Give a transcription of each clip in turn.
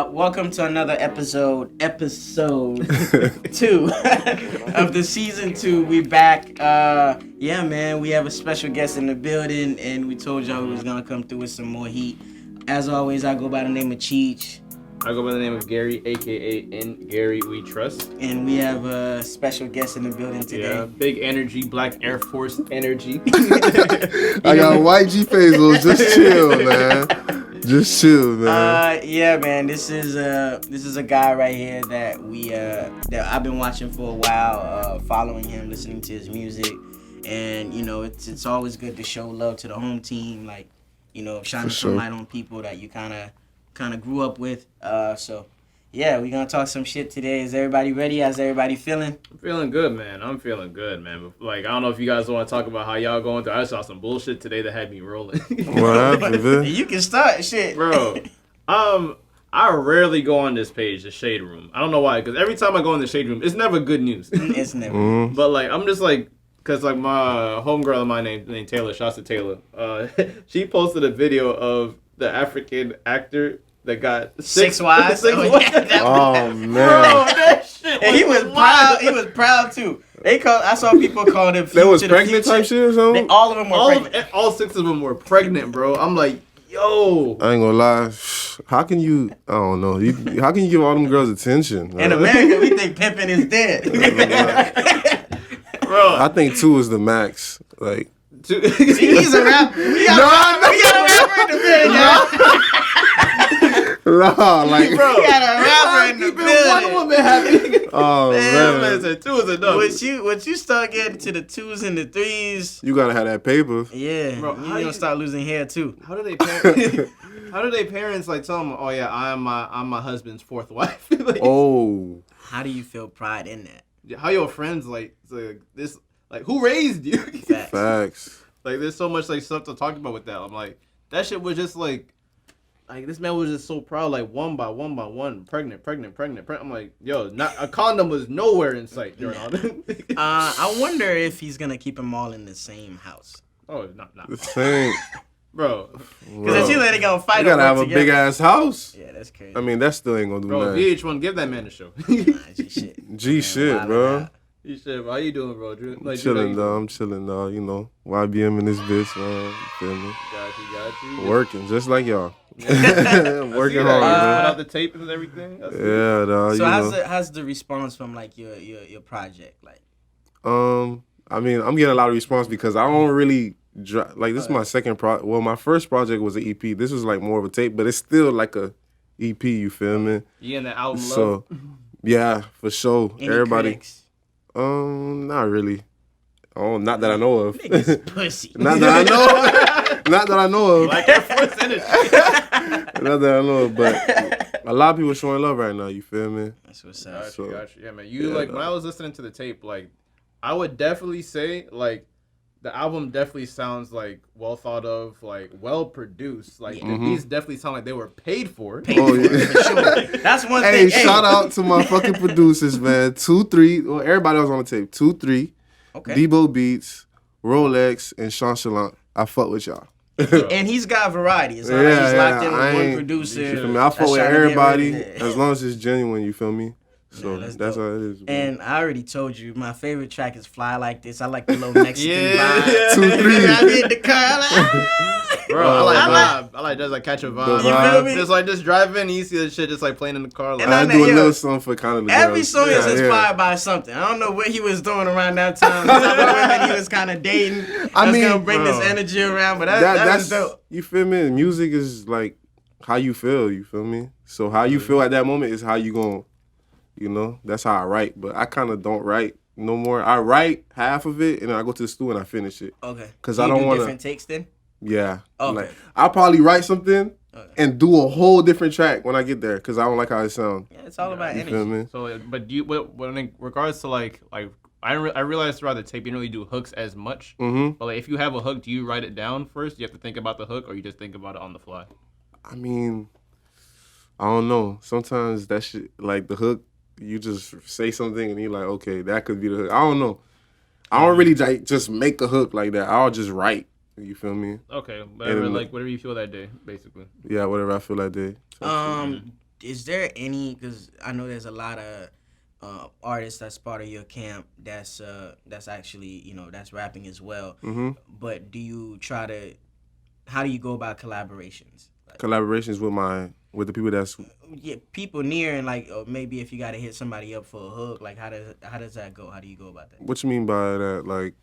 Welcome to another episode 2 of the season 2. We back. Yeah, man, we have a special guest in the building, and we told y'all we was gonna come through with some more heat. As always, I go by the name of Cheech. I go by the name of Gary, aka In Gary We Trust. And we have a special guest in the building today. Yeah, big energy, Black Air Force energy. I got YG Faisal. Just chill, man. Just chill, man. Yeah, man. This is a guy right here that that I've been watching for a while, following him, listening to his music, and you know, it's always good to show love to the home team, like, you know, shining some light on people that you kind of grew up with. So yeah, we're gonna talk some shit today. Is everybody ready? How's everybody feeling? I'm feeling good, man. I'm feeling good, man. But, like, I don't know if you guys want to talk about how y'all going through. I saw some bullshit today that had me rolling. What happened, man? You can start shit, bro. I rarely go on this page, the Shade Room. I don't know why, because every time I go in the Shade Room, it's never good news. It's never. But like, I'm just like, cause like my homegirl of mine named Taylor, shouts to Taylor. She posted a video of the African actor that got six wives. Oh man, bro, that shit. And he was proud. He was proud too. I saw people calling him. They was pregnant type shit or something. All of them were pregnant. All 6 of them were pregnant, bro. I'm like, yo. I ain't gonna lie. How can you? I don't know. How can you give all them girls attention? In America, we think pimping is dead. Bro, I think 2 is the max. Like, see, he's a rapper. We got a rapper in the building. no, like, bro, we got a rapper in the building. One woman happy. Oh man, said 2 is enough. Once you start getting to the 2s and the 3s, you gotta have that paper. yeah, bro, you're gonna start losing hair too. How do they parents like tell them, oh yeah, I'm my husband's 4th wife? Like, Oh, How do you feel pride in that? how your friends like this, like, who raised you? facts. Like, there's so much like stuff to talk about with that. I'm like, that shit was just like this man was just so proud, like one by one, pregnant. I'm like, yo, not a condom was nowhere in sight during all this. I wonder if he's gonna keep them all in the same house. Oh, not The same. bro. Because it's either they gonna fight. You gotta or have work a big ass house. Yeah, that's crazy. I mean, that still ain't gonna do Bro, nothing. VH1, give that man a show. Nah, G shit. G shit, bro. You shit, bro. How you doing, bro? Drew? Like, Chilling, though. I'm chilling, though. You know, YBM in this bitch, man. You feel me? Got you. Working, just like y'all. Working hard, Put man. out the tape and everything. Yeah, dog. So you how's the response from like your project like? I mean, I'm getting a lot of response because I don't really like. This is my second Well, my first project was an EP. This was like more of a tape, but it's still like a EP. You feel me? You in the album love? So, yeah, for sure. Any Everybody. critics? Not really. Oh, not that I know of. Niggas pussy. Not that I know. Not that I know of. Like Air Force energy. Not that I know of, but a lot of people showing love right now. You feel me? That's what's up. Gotcha. Yeah, man. When I was listening to the tape, like, I would definitely say, like, the album definitely sounds like well thought of, like well produced. Like, the beats definitely sound like they were paid for. Oh yeah. For sure. That's one Hey, thing. shout out to my fucking producers, man. 2-3. Well, everybody was on the tape. 2-3. Okay. Debo Beats, Rolex, and Sean Chalant. I fuck with y'all. And he's got variety. It's not like he's locked in with one You producer. feel me? I fuck with trying to get everybody rid of it. as long as it's genuine. You feel me? So Yeah, that's that's dope. how it is. Man. And I already told you, my favorite track is Fly Like This. I like the little Mexican vibe. 2-3. I did the car like, Bro, I like vibe. I like just like catch a vibe. The vibe. You feel me? Just like just driving, and you see that shit just like playing in the car. Like, And I I do a know, little something for kind of the every girls. song is Yeah, inspired by something. I don't know what he was doing around that time. The type of women he was kind of dating. I mean, gonna bring this bro, energy around, but that was dope. You feel me? Music is like how you feel. You feel me? So how you feel at that moment is how you gonna. You know, that's how I write. But I kind of don't write no more. I write half of it, and then I go to the studio and I finish it. Okay. Because Do I you don't do want different takes then? Yeah. Okay. Like, I'll probably write something and do a whole different track when I get there because I don't like how it sounds. Yeah, it's all about You energy. feel me? So, but do you, when in regards to like I realized throughout the tape you don't really do hooks as much. Mm-hmm. But like if you have a hook, do you write it down first? Do you have to think about the hook, or you just think about it on the fly? I mean, I don't know. Sometimes that shit, like the hook, you just say something and you're like, okay, that could be the hook. I don't know. I don't really like just make a hook like that. I'll just write. You feel me? Okay, whatever, And- like whatever you feel that day, basically. Yeah, whatever I feel that day. is there any? Because I know there's a lot of artists that's part of your camp that's actually that's rapping as well. Mm-hmm. But do you try to? How do you go about collaborations? Like, Collaborations with the people that's yeah, people near and like maybe if you got to hit somebody up for a hook, like how does that go? How do you go about that? what you mean by that? Like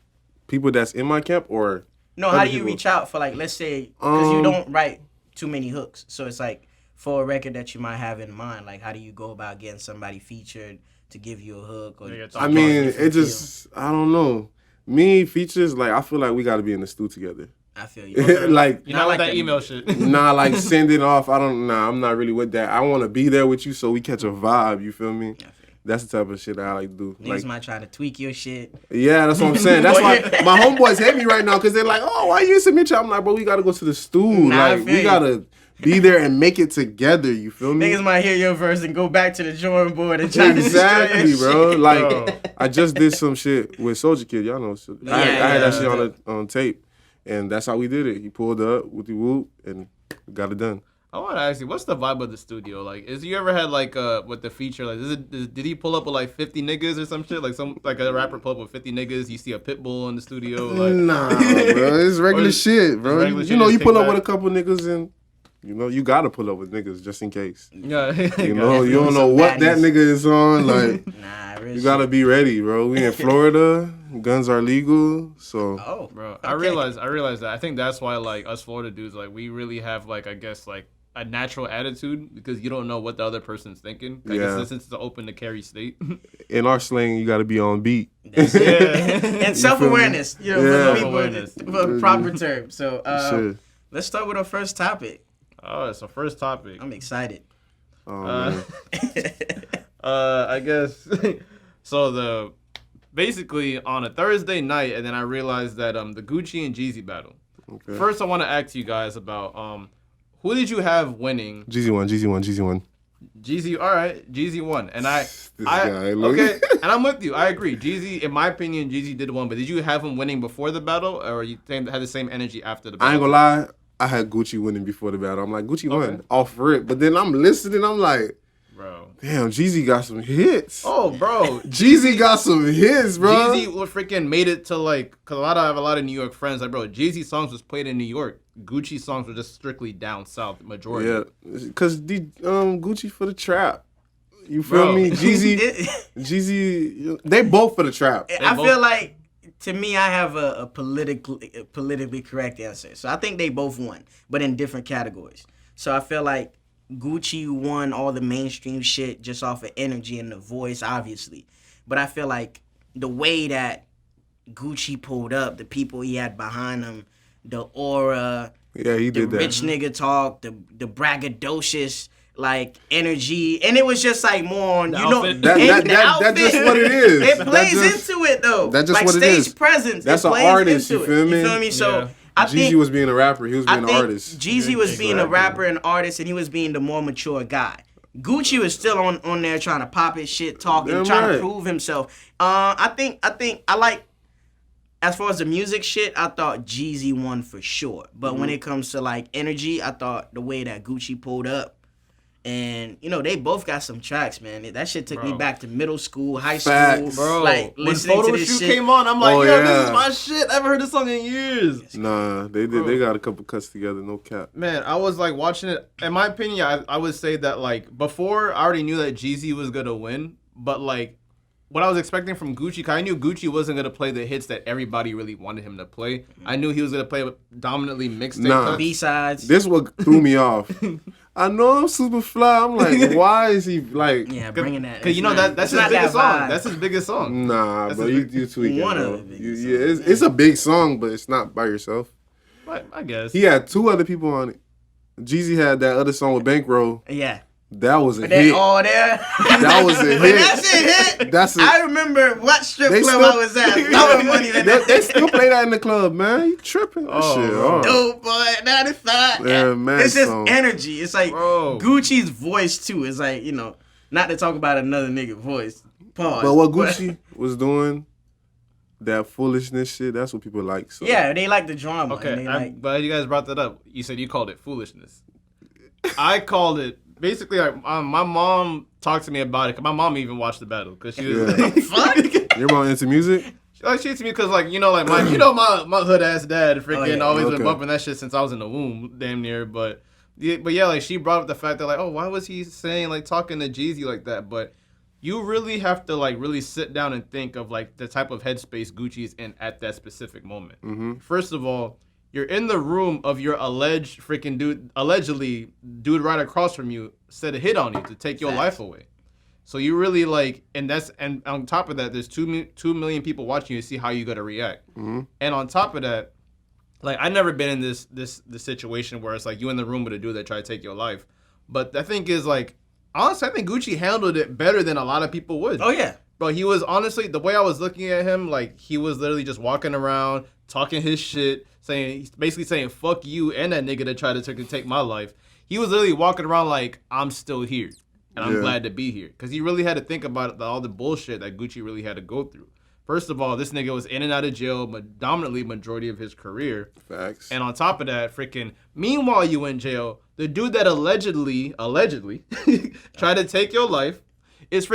people that's in my camp or No, how do you reach out for like let's say because you don't write too many hooks, so it's like for a record that you might have in mind, like how do you go about getting somebody featured to give you a hook? Or I mean, it just I don't know. Me features like I feel like we got to be in the stew together. I feel you. Like You're not like that email shit. Nah, like send it off. I'm not really with that. I want to be there with you so we catch a vibe. You feel me? That's the type of shit that I like to do. Niggas like, might try to tweak your shit. Yeah, that's what I'm saying. That's why my homeboys hate me right now because they're like, "Oh, why you submit you?" I'm like, "Bro, we gotta go to the stew. Like, we gotta be there and make it together." You feel me? Niggas might hear your verse and go back to the drawing board and try exactly, to bro. shit. Like, I just did some shit with Soulja Kid. Y'all know, I had that shit on tape, and that's how we did it. He pulled up with the whoop and got it done. I want to ask you, what's the vibe of the studio? Like, is you ever had like with the feature? Like, did he pull up with like 50 niggas or some shit? Like a rapper pull up with 50 niggas. You see a pit bull in the studio? Like, nah, bro, it's regular shit, bro. Regular shit, You pull up with a couple niggas and you gotta pull up with niggas just in case. Yeah, you don't know what that nigga is on. Like, you gotta be ready, bro. We in Florida. Guns are legal, so. Oh, bro, okay. I realized that. I think that's why like us Florida dudes, like we really have like I guess like a natural attitude because you don't know what the other person's thinking. Since it's an open to carry state. In our slang, you got to be on beat. And self-awareness, for proper term. So let's start with our first topic. Oh, it's our first topic. I'm excited. I guess so. Basically on a Thursday night, and then I realized that the Gucci and Jeezy battle. Okay. First, I want to ask you guys about who did you have winning? Jeezy won. Jeezy, all right. Jeezy won. And okay, and I'm with you. I agree. Jeezy, in my opinion, Jeezy did win. But did you have him winning before the battle, or you had the same energy after the battle? I ain't gonna lie. I had Gucci winning before the battle. I'm like, Gucci won off rip. But then I'm listening. I'm like, bro, damn, Jeezy got some hits. Oh, bro, Jeezy got some hits, bro. Jeezy freaking made it to like, cause I have a lot of New York friends. Like, bro, Jeezy songs was played in New York. Gucci songs were just strictly down south, majority. Yeah, cause the Gucci for the trap. You feel me? Jeezy, they both for the trap. I feel like, to me, I have a politically correct answer. So I think they both won, but in different categories. So I feel like Gucci won all the mainstream shit just off of energy and the voice, obviously. But I feel like the way that Gucci pulled up, the people he had behind him, the aura, he did the rich nigga talk, the braggadocious like energy, and it was just like more on that's just what it is. It plays into it though. That's just like what it is. Stage presence. That's an artist. You feel me? So Jeezy was being a rapper. He was being an artist. Jeezy was being a rapper and artist, and he was being the more mature guy. Gucci was still on there trying to pop his shit, talking, trying to prove himself. I think I like. As far as the music shit, I thought Jeezy won for sure. But when it comes to like energy, I thought the way that Gucci pulled up, and they both got some tracks, man. That shit took me back to middle school, high school, bro. Like when listening Photo to this Shoot shit. came on, I'm like, this is my shit. I haven't heard this song in years. Nah, they did. Bro. They got a couple cuts together, no cap. Man, I was like watching it. In my opinion, I would say that like before, I already knew that Jeezy was gonna win, but like. What I was expecting from Gucci, because I knew Gucci wasn't going to play the hits that everybody really wanted him to play. I knew he was going to play dominantly mixtape B-sides. This what threw me off. I know I'm super fly. I'm like, why is he like... Yeah, bringing that. Because that's his biggest song. That's his biggest song. Nah, bro, you tweaking. One bro. of the it's a big song, but it's not by yourself. I guess. He had two other people on it. Jeezy had that other song with Bankroll. Yeah. That was a hit. Oh, there. That was a hit. When that shit hit, I remember what strip club I was at. Throwing money in they still play that in the club, man. You tripping? That shit. Dope boy, 95. Yeah, man. It's just energy. It's like Gucci's voice too. It's like, not to talk about another nigga voice. Pause. But what Gucci was doing, that foolishness shit, that's what people like. So. Yeah, they like the drama. Okay, but you guys brought that up. You said you called it foolishness. I called it basically, like, my mom talked to me about it. Cause my mom even watched the battle because she was Yeah. like, "Fuck." Your mom into music? She to me because like my hood ass dad freaking always been bumping that shit since I was in the womb, damn near. But yeah, like she brought up the fact that like, oh, why was he saying like talking to Jeezy like that? But you really have to like really sit down and think of like the type of headspace Gucci's in at that specific moment. Mm-hmm. First of all, you're in the room of your allegedly dude right across from you said a hit on you to take your life away. So you really like, and on top of that, there's 2 million people watching you to see how you gotta react. Mm-hmm. And on top of that, like I never been in this situation where it's like you in the room with a dude that tried to take your life. But the thing is like, honestly, I think Gucci handled it better than a lot of people would. Oh yeah. But he was honestly, the way I was looking at him, like he was literally just walking around, talking his shit, basically saying fuck you and that nigga that tried to take my life. He was literally walking around like I'm still here. And I'm glad to be here. Because he really had to think about all the bullshit that Gucci really had to go through. First of all, this nigga was in and out of jail dominantly majority of his career. Facts. And on top of that, meanwhile you in jail, the dude that allegedly tried to take your life is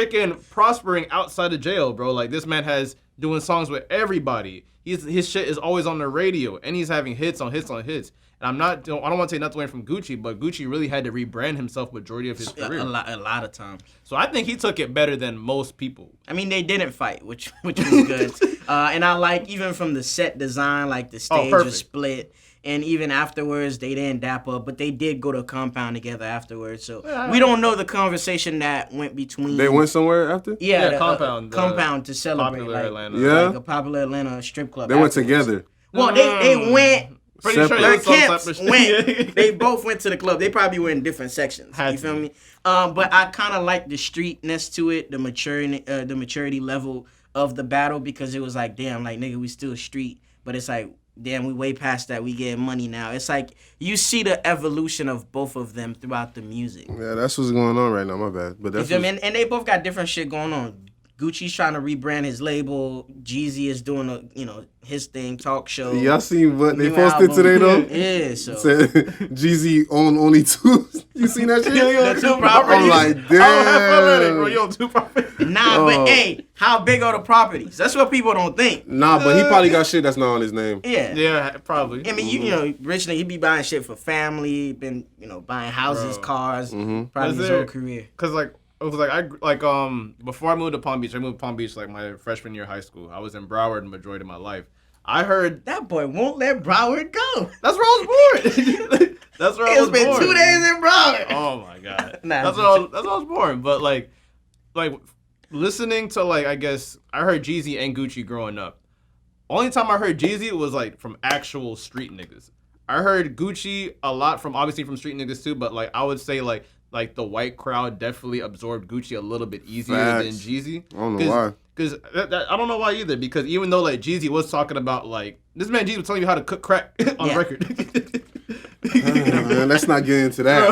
prospering outside of jail, bro. Like, this man has doing songs with everybody. His shit is always on the radio, and he's having hits on hits on hits. And I don't want to take nothing away from Gucci, but Gucci really had to rebrand himself majority of his career. A lot of times. So I think he took it better than most people. I mean, they didn't fight, which was good. And I like, even from the set design, like the stage was split. And even afterwards, they didn't dap up, but they did go to a compound together afterwards. So we don't know the conversation that went between. They went somewhere after? Yeah, compound. Compound to celebrate. Popular like, Atlanta. Yeah. Like a popular Atlanta strip club. They went together. Well, they went. Pretty sure Their that's some camps type of shit. went. They both went to the club. They probably were in different sections. You feel me? But I kind of like the streetness to it, the maturity level of the battle, because it was like, damn, like nigga, we still street, but it's like, damn, we way past that. We getting money now. It's like you see the evolution of both of them throughout the music. Yeah, that's what's going on right now. My bad, but that's and they both got different shit going on. Gucci's trying to rebrand his label. Jeezy is doing his thing, talk show. Y'all seen what they posted today though? Yeah, so said Jeezy own only 2. You seen that shit? the 2 properties. I'm like, damn. Bro, you own 2 properties. Nah, but hey, how big are the properties? That's what people don't think. Nah, but he probably got shit that's not on his name. Yeah. Yeah, probably. I mean, you know, rich nigga, he be buying shit for family, been, buying houses, cars, probably his whole career. Cause like, it was like before I moved to Palm Beach, like my freshman year of high school. I was in Broward the majority of my life. I heard that boy won't let Broward go. That's where I was born. That's where I was born. It's been 2 days in Broward. Oh my god. That's where I was born. But like listening to I guess I heard Jeezy and Gucci growing up. Only time I heard Jeezy was like from actual street niggas. I heard Gucci a lot obviously from street niggas too, but like I would say like the white crowd definitely absorbed Gucci a little bit easier than Jeezy. I don't know why. Because I don't know why either. Because even though like Jeezy was talking about like this man Jeezy was telling you how to cook crack on record. Man, let's not get into that.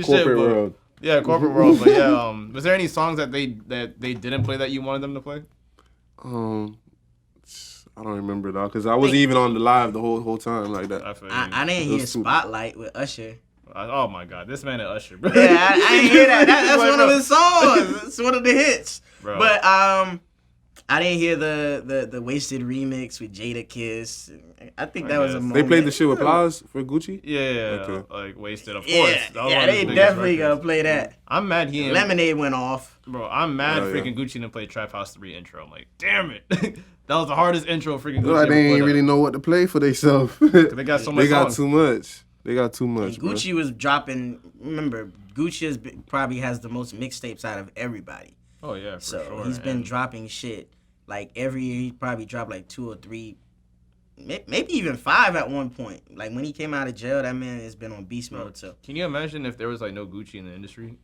Corporate world. Yeah, corporate world. But yeah, was there any songs that they didn't play that you wanted them to play? I don't remember though, because I wasn't even on the live the whole time like that. I didn't hear Spotlight with Usher. Oh my god, this man at Usher, bro. Yeah, I didn't hear that. That's one of his songs. It's one of the hits. Bro. But I didn't hear the Wasted remix with Jada Kiss. I think that was a moment. They played the shit with Plies for Gucci? Yeah, okay. Like Wasted, of course. Yeah, they definitely gonna play that. I'm mad he Lemonade went off. Bro, I'm mad freaking Gucci didn't play Trap House 3 intro. I'm like, damn it. That was the hardest intro freaking Gucci like they ain't really know what to play for themselves. They got so much They got songs. too much. They got too much. And Gucci was dropping. Remember, Gucci probably has the most mixtapes out of everybody. Oh yeah, for sure. He's been dropping shit like every year. He probably dropped like 2 or 3, maybe even 5 at one point. Like when he came out of jail, that man has been on beast mode. So can you imagine if there was like no Gucci in the industry?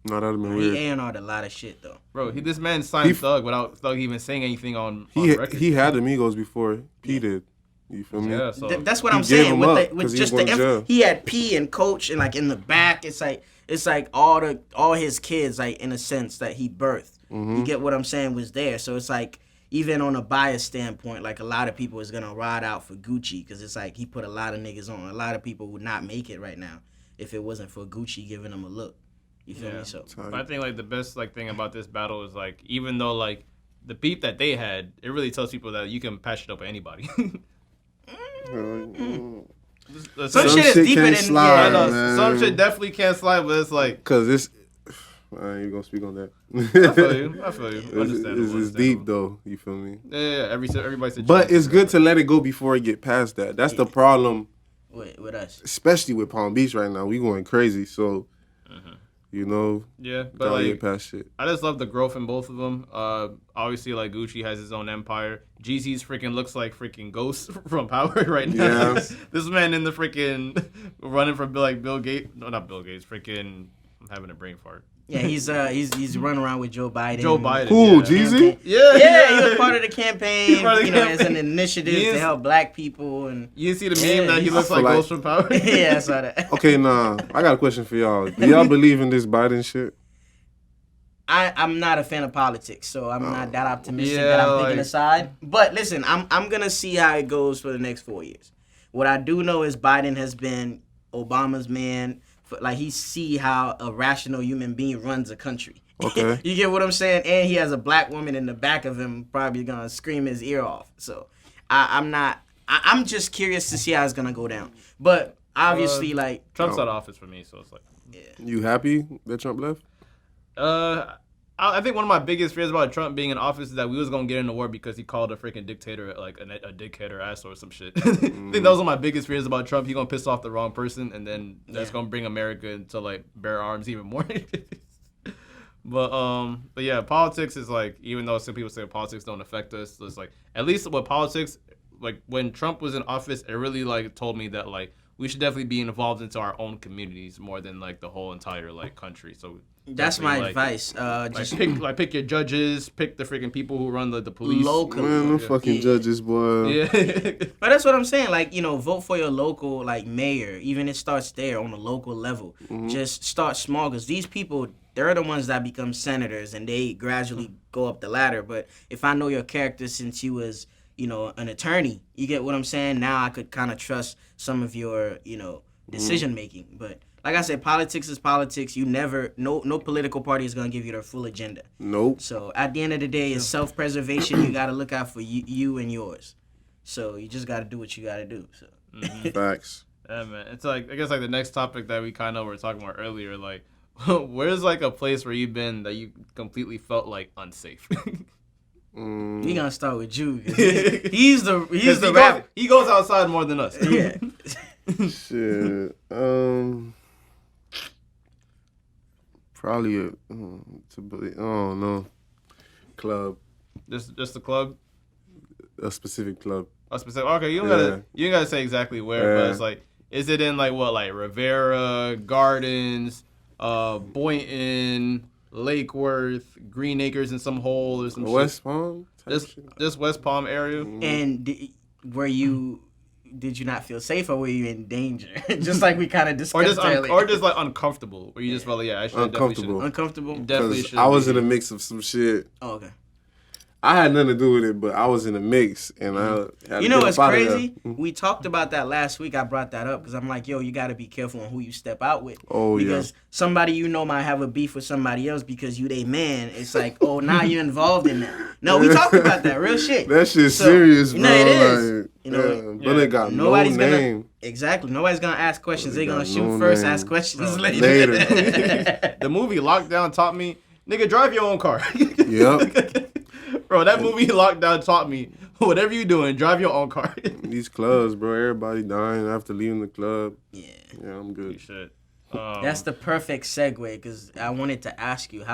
No, that'd have been weird. He A&R'd a lot of shit though. Bro, this man signed Thug without Thug even saying anything on record. He had Amigos before P did. You feel me? Yeah, so that's what I'm saying. With just he had P and Coach, and like in the back, it's like all his kids, like in a sense that he birthed. Mm-hmm. You get what I'm saying? Was there. So it's like even on a bias standpoint, like a lot of people is gonna ride out for Gucci because it's like he put a lot of niggas on. A lot of people would not make it right now. if it wasn't for Gucci giving him a look. You feel me? So But I think like the best like thing about this battle is like even though like the beef that they had, it really tells people that you can patch it up with anybody. Some shit is deeper than slide, I know man. some shit definitely can't slide, but it's like Cause it's. I ain't gonna speak on that. I feel you. Understandable. It's deep though. You feel me? Yeah. Everybody said. But it's good to let it go before it get past that. That's the problem, with us. especially with Palm Beach right now. We going crazy, so you know. Yeah, but Gotta like get past shit. I just love the growth in both of them. Obviously, like Gucci has his own empire. Jeezy's freaking looks like freaking Ghost from Power right now. Yeah. This man in the freaking running for like Bill Gates. No, not Bill Gates. Freaking, I'm having a brain fart. Yeah, he's running around with Joe Biden. Joe Biden. Who, yeah. Jeezy? Yeah, he was part of the campaign. He's part of the as an campaign. initiative He to is- help black people and. You see the meme that he he's- looks I like feel Ghost from Power? Yeah, I saw that. Okay, nah. I got a question for y'all. Do y'all believe in this Biden shit? I'm not a fan of politics, so I'm not that optimistic Yeah, that I'm picking like- a side. But listen, I'm gonna see how it goes for the next 4 years. What I do know is Biden has been Obama's man. Like he see how a rational human being runs a country. Okay. You get what I'm saying? And he has a black woman in the back of him probably gonna scream his ear off. So I'm just curious to see how it's gonna go down. But obviously, like Trump's out of office for me, so it's like. You happy that Trump left? I think one of my biggest fears about Trump being in office is that we was gonna get in a war because he called a freaking dictator like a dickhead or asshole or some shit. I think that was one of my biggest fears about Trump. He gonna piss off the wrong person, and then that's gonna bring America into like bear arms even more. But yeah, politics is like, even though some people say politics don't affect us, it's like at least with politics, like when Trump was in office, it really like told me that like we should definitely be involved into our own communities more than like the whole entire like country. So that's my like, advice. like Just pick your judges, pick the freaking people who run the police. local. Man, them fucking judges, boy. Yeah. But that's what I'm saying. Like, vote for your local, like, mayor. Even it starts there on a local level. Just start small, because these people, they're the ones that become senators, and they gradually go up the ladder. But if I know your character since you was, an attorney, you get what I'm saying? Now I could kind of trust some of your, decision making. But like I said, politics is politics. You never, no political party is going to give you their full agenda. Nope. So at the end of the day, it's self-preservation. You got to look out for you and yours. So you just got to do what you got to do. So. Facts. Yeah, man. It's like, I guess like the next topic that we kind of were talking about earlier, like, where's like a place where you've been that you completely felt like unsafe? We gonna start with Jude. He's the rapper. He goes outside more than us. Yeah. Shit. Probably I don't know. Club. Just the club. A specific club. A specific. Okay, you don't gotta say exactly where, but it's like, is it in like what, like Rivera Gardens, Boynton, Lake Worth, Green Acres in some hole or some West shit? Palm? This West Palm area. And did you not feel safe, or were you in danger? Just like we kind of discussed earlier. Or just like uncomfortable, where you just felt like, yeah, I should Uncomfortable. Uncomfortable? Definitely 'Cause should. I was in a mix of some shit. Oh, okay. I had nothing to do with it, but I was in a mix, and I had to get What's up out of crazy? there. We talked about that last week. I brought that up because I'm like, yo, you got to be careful on who you step out with. Oh, because somebody might have a beef with somebody else because you they man. It's like, oh, now you're involved in that. No, we talked about that. Real shit. That shit's So, serious, bro. no, it is. Like, but it got Nobody's no gonna name. Exactly. Nobody's gonna ask questions. They're gonna got shoot no first, name. ask questions later. Later. The movie Lockdown taught me, nigga, drive your own car. Yep. Bro, that movie Lockdown taught me, whatever you doing, drive your own car. These clubs, bro, everybody dying after leaving the club. Yeah. Yeah, I'm good. Shit. That's the perfect segue because I wanted to ask you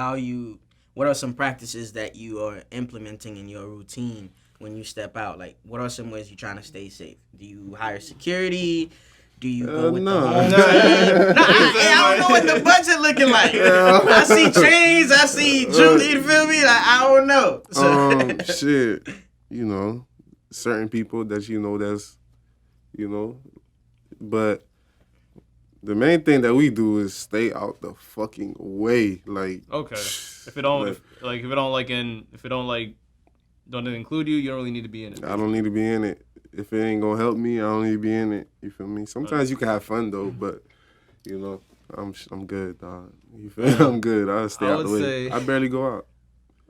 what are some practices that you are implementing in your routine when you step out? Like, what are some ways you're trying to stay safe? Do you hire security? Do you go with no. the home team? I don't know what the budget looking like. I see chains. I see Jude. You feel me? Like, I don't know. So, Shit. Certain people that that's, but the main thing that we do is stay out the fucking way. Like, okay. If it don't include you, you don't really need to be in it. I don't need to be in it. If it ain't gonna help me, I don't need to be in it. You feel me? Sometimes you can have fun though, but You know, I'm good, dog. You feel? I'm good. I'll stay out the way. I barely go out.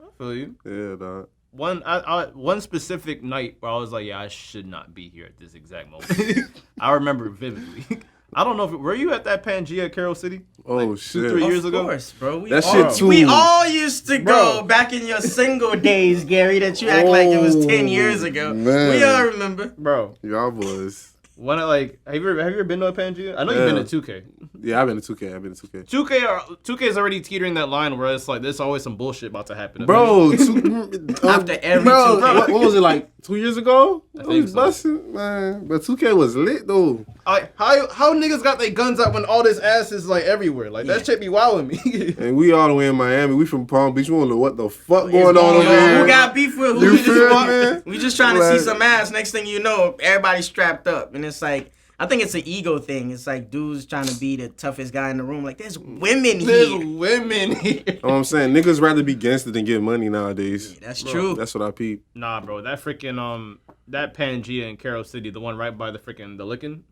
I feel you. Yeah, dog. One specific night where I was like, yeah, I should not be here at this exact moment. I remember it vividly. I don't know were you at that Pangea Carol City? Oh, like shit. 2-3 years ago? Of course, bro. We all used to go back in your single days, Gary, that you act like it was 10 years ago. Man. We all remember. Bro. Y'all boys. When have you ever been to a Pangea? I know you've been to 2K. Yeah, I've been to 2K. 2K is already teetering that line where it's like there's always some bullshit about to happen. Bro, after every 2K. What was it, like 2 years ago? I think so. Busting, man. But 2K was lit though. Like how niggas got their guns out when all this ass is like everywhere? Like that shit be wilding me. And we all the way in Miami. We from Palm Beach. We don't know what the fuck going on over Who here. got beef with who? You feel me? We just trying to see some ass. Next thing you know, everybody's strapped up, and it's like. I think it's an ego thing. It's like dudes trying to be the toughest guy in the room. Like, there's women here. There's women here. You know what I'm saying? Niggas rather be gangster than get money nowadays. Yeah, that's true. That's what I peep. Nah, bro. That freaking, that Pangea in Carol City, the one right by the freaking, the Lickin'.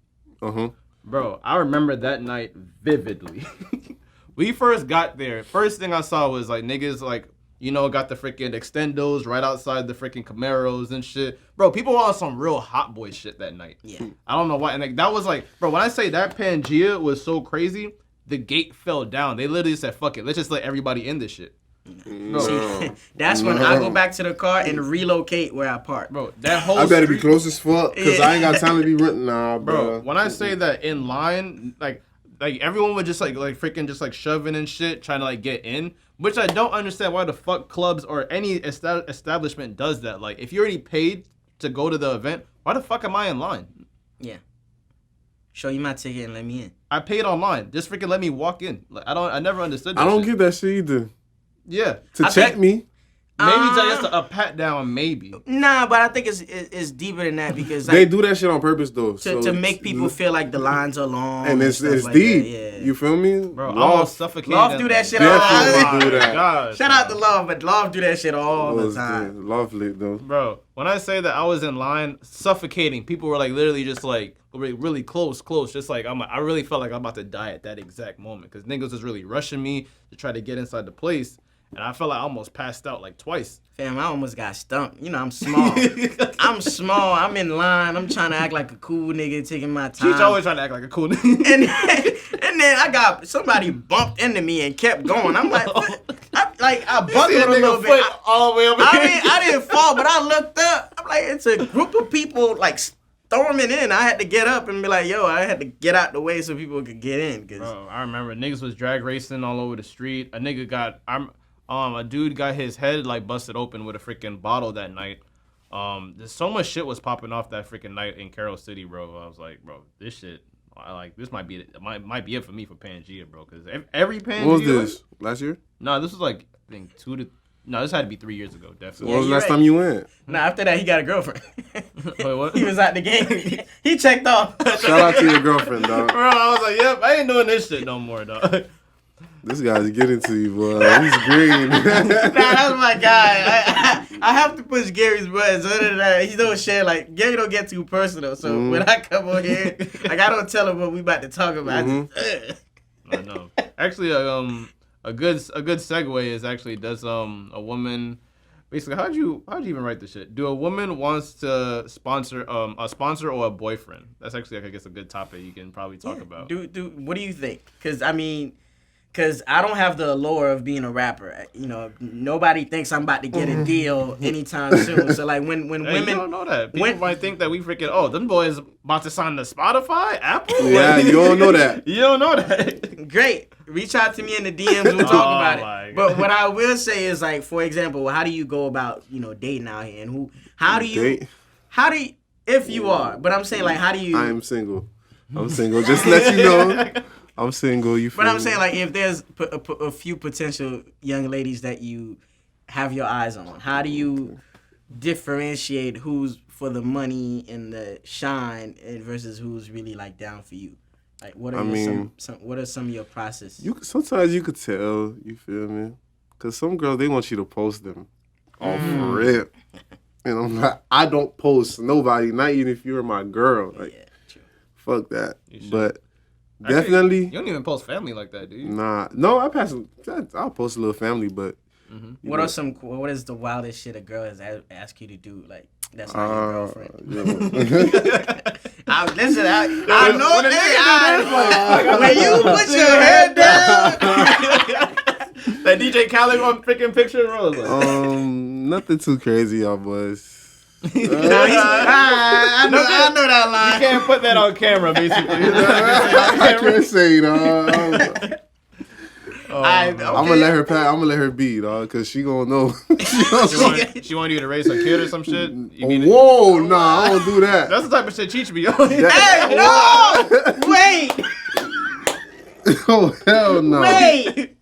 Uh-huh. Bro, I remember that night vividly. We first got there. First thing I saw was, like, niggas, like, you know, got the freaking extendos right outside the freaking Camaros and shit. Bro, people were on some real hot boy shit that night. Yeah. I don't know why. And like that was like, bro, when I say that Pangea was so crazy, the gate fell down. They literally said, fuck it, let's just let everybody in this shit. No. See, that's when I go back to the car and relocate where I park. Bro, that whole I better street, be close as fuck, because I ain't got time to be running. Nah, bro. When I say that in line, like everyone would just like freaking just like shoving and shit, trying to like get in. Which I don't understand why the fuck clubs or any establishment does that. Like, if you already paid to go to the event, why the fuck am I in line? Yeah. Show you my ticket and let me in. I paid online. Just freaking let me walk in. Like, I never understood that I don't shit. get that shit either. Yeah. To check me. Maybe just a pat down, maybe. Nah, but I think it's deeper than that because like, they do that shit on purpose though. To make people feel like the lines are long. And it's like deep. Yeah. You feel me? Bro, I'm Loft all suffocated. Love do that shit all the definitely time. do that. Gosh, Shout out to Love, but Love do that shit all the time. Love lit though. Bro, when I say that I was in line suffocating, people were like literally just like really close. Just like I really felt like I'm about to die at that exact moment because niggas was really rushing me to try to get inside the place. And I felt like I almost passed out like twice. Fam, I almost got stumped. You know, I'm small. I'm in line. I'm trying to act like a cool nigga, taking my time. She's always trying to act like a cool nigga. and then I got somebody bumped into me and kept going. I'm like, what? I bumped a little bit. All the way over here. I didn't fall, but I looked up. I'm like, it's a group of people like storming in. I had to get up and be like, yo, I had to get out the way so people could get in. Bro, I remember niggas was drag racing all over the street. A dude got his head like busted open with a freaking bottle that night. There's so much shit was popping off that freaking night in Carol City, bro. I was like, bro, this shit, this might be it for me for Pangea, bro. Cause every Pangea. What was this? Last year? No, this was like I think this had to be 3 years ago, definitely. When was the last time you went? Nah, after that he got a girlfriend. Wait, what? He was out the game. He checked off. Shout out to your girlfriend, dog. Bro, I was like, yep, I ain't doing this shit no more, dog. This guy's getting to you, boy. He's green. Nah, that's my guy. I have to push Gary's buttons. Other than that, he don't share, like, Gary don't get too personal. So when I come on here, like, I don't tell him what we about to talk about. I know. Actually, a good segue is actually does a woman basically how'd you even write this shit? Do a woman wants to sponsor a sponsor or a boyfriend? That's actually like, I guess a good topic you can probably talk about. What do you think? Because I don't have the allure of being a rapper. You know, nobody thinks I'm about to get a deal anytime soon. So like when women, you don't know that. People might think that we freaking them boys about to sign to Spotify, Apple. Yeah, you don't know that. You don't know that. Great. Reach out to me in the DMs. We'll talk about it. God. But what I will say is like, for example, how do you go about dating out here, and how do you if you are? But I'm saying like, how do you? I am single. I'm single. Just let you know. I'm single. You. But I'm saying like, if there's a few potential young ladies that you have your eyes on, how do you differentiate who's for the money and the shine versus who's really like down for you? Like, what are some of your process? Sometimes you could tell. You feel me? Cause some girls they want you to post them off rip, and I'm like, I don't post nobody. Not even if you're my girl. Like, yeah, true. Fuck that. But Definitely. You don't even post family like that, do you? Nah, no, I'll post a little family, but What is the wildest shit a girl has asked you to do? Like, that's not your girlfriend. I know that. When you put your head down. That DJ Khaled one freaking picture, bro. Nothing too crazy, y'all boys. I know that line. You can't put that on camera, basically. I can't say, dog. Okay. I'm gonna let her pass. I'm gonna let her be, dog, cause she gonna know. She want you to raise her kid or some shit. Whoa, nah, I don't do that. That's the type of shit Cheech be on. Hey, no! Wait! Oh hell no! Wait!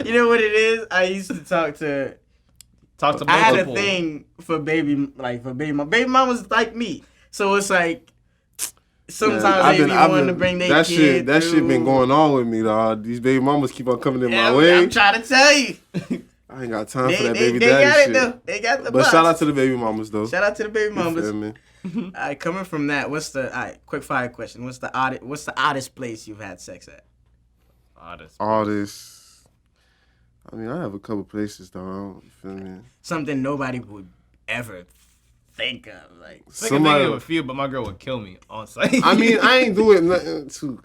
You know what it is? I used to talk to multiple. I had a thing for baby mom. Baby mom was like me, so it's like sometimes they be wanting to bring their kid. That shit been going on with me, dog. These baby mamas keep on coming in my way. I'm trying to tell you. I ain't got time for that baby they daddy got shit. it though. They got the. But box. shout out to the baby mamas though. Shout out to the baby mamas. You feel me? All right, coming from that, quick fire question. What's the oddest place you've had sex at? Oddest. I mean, I have a couple places though. You feel me? Something nobody would ever think of. Like I can think of a few, but my girl would kill me on site. I mean, I ain't do it nothing too.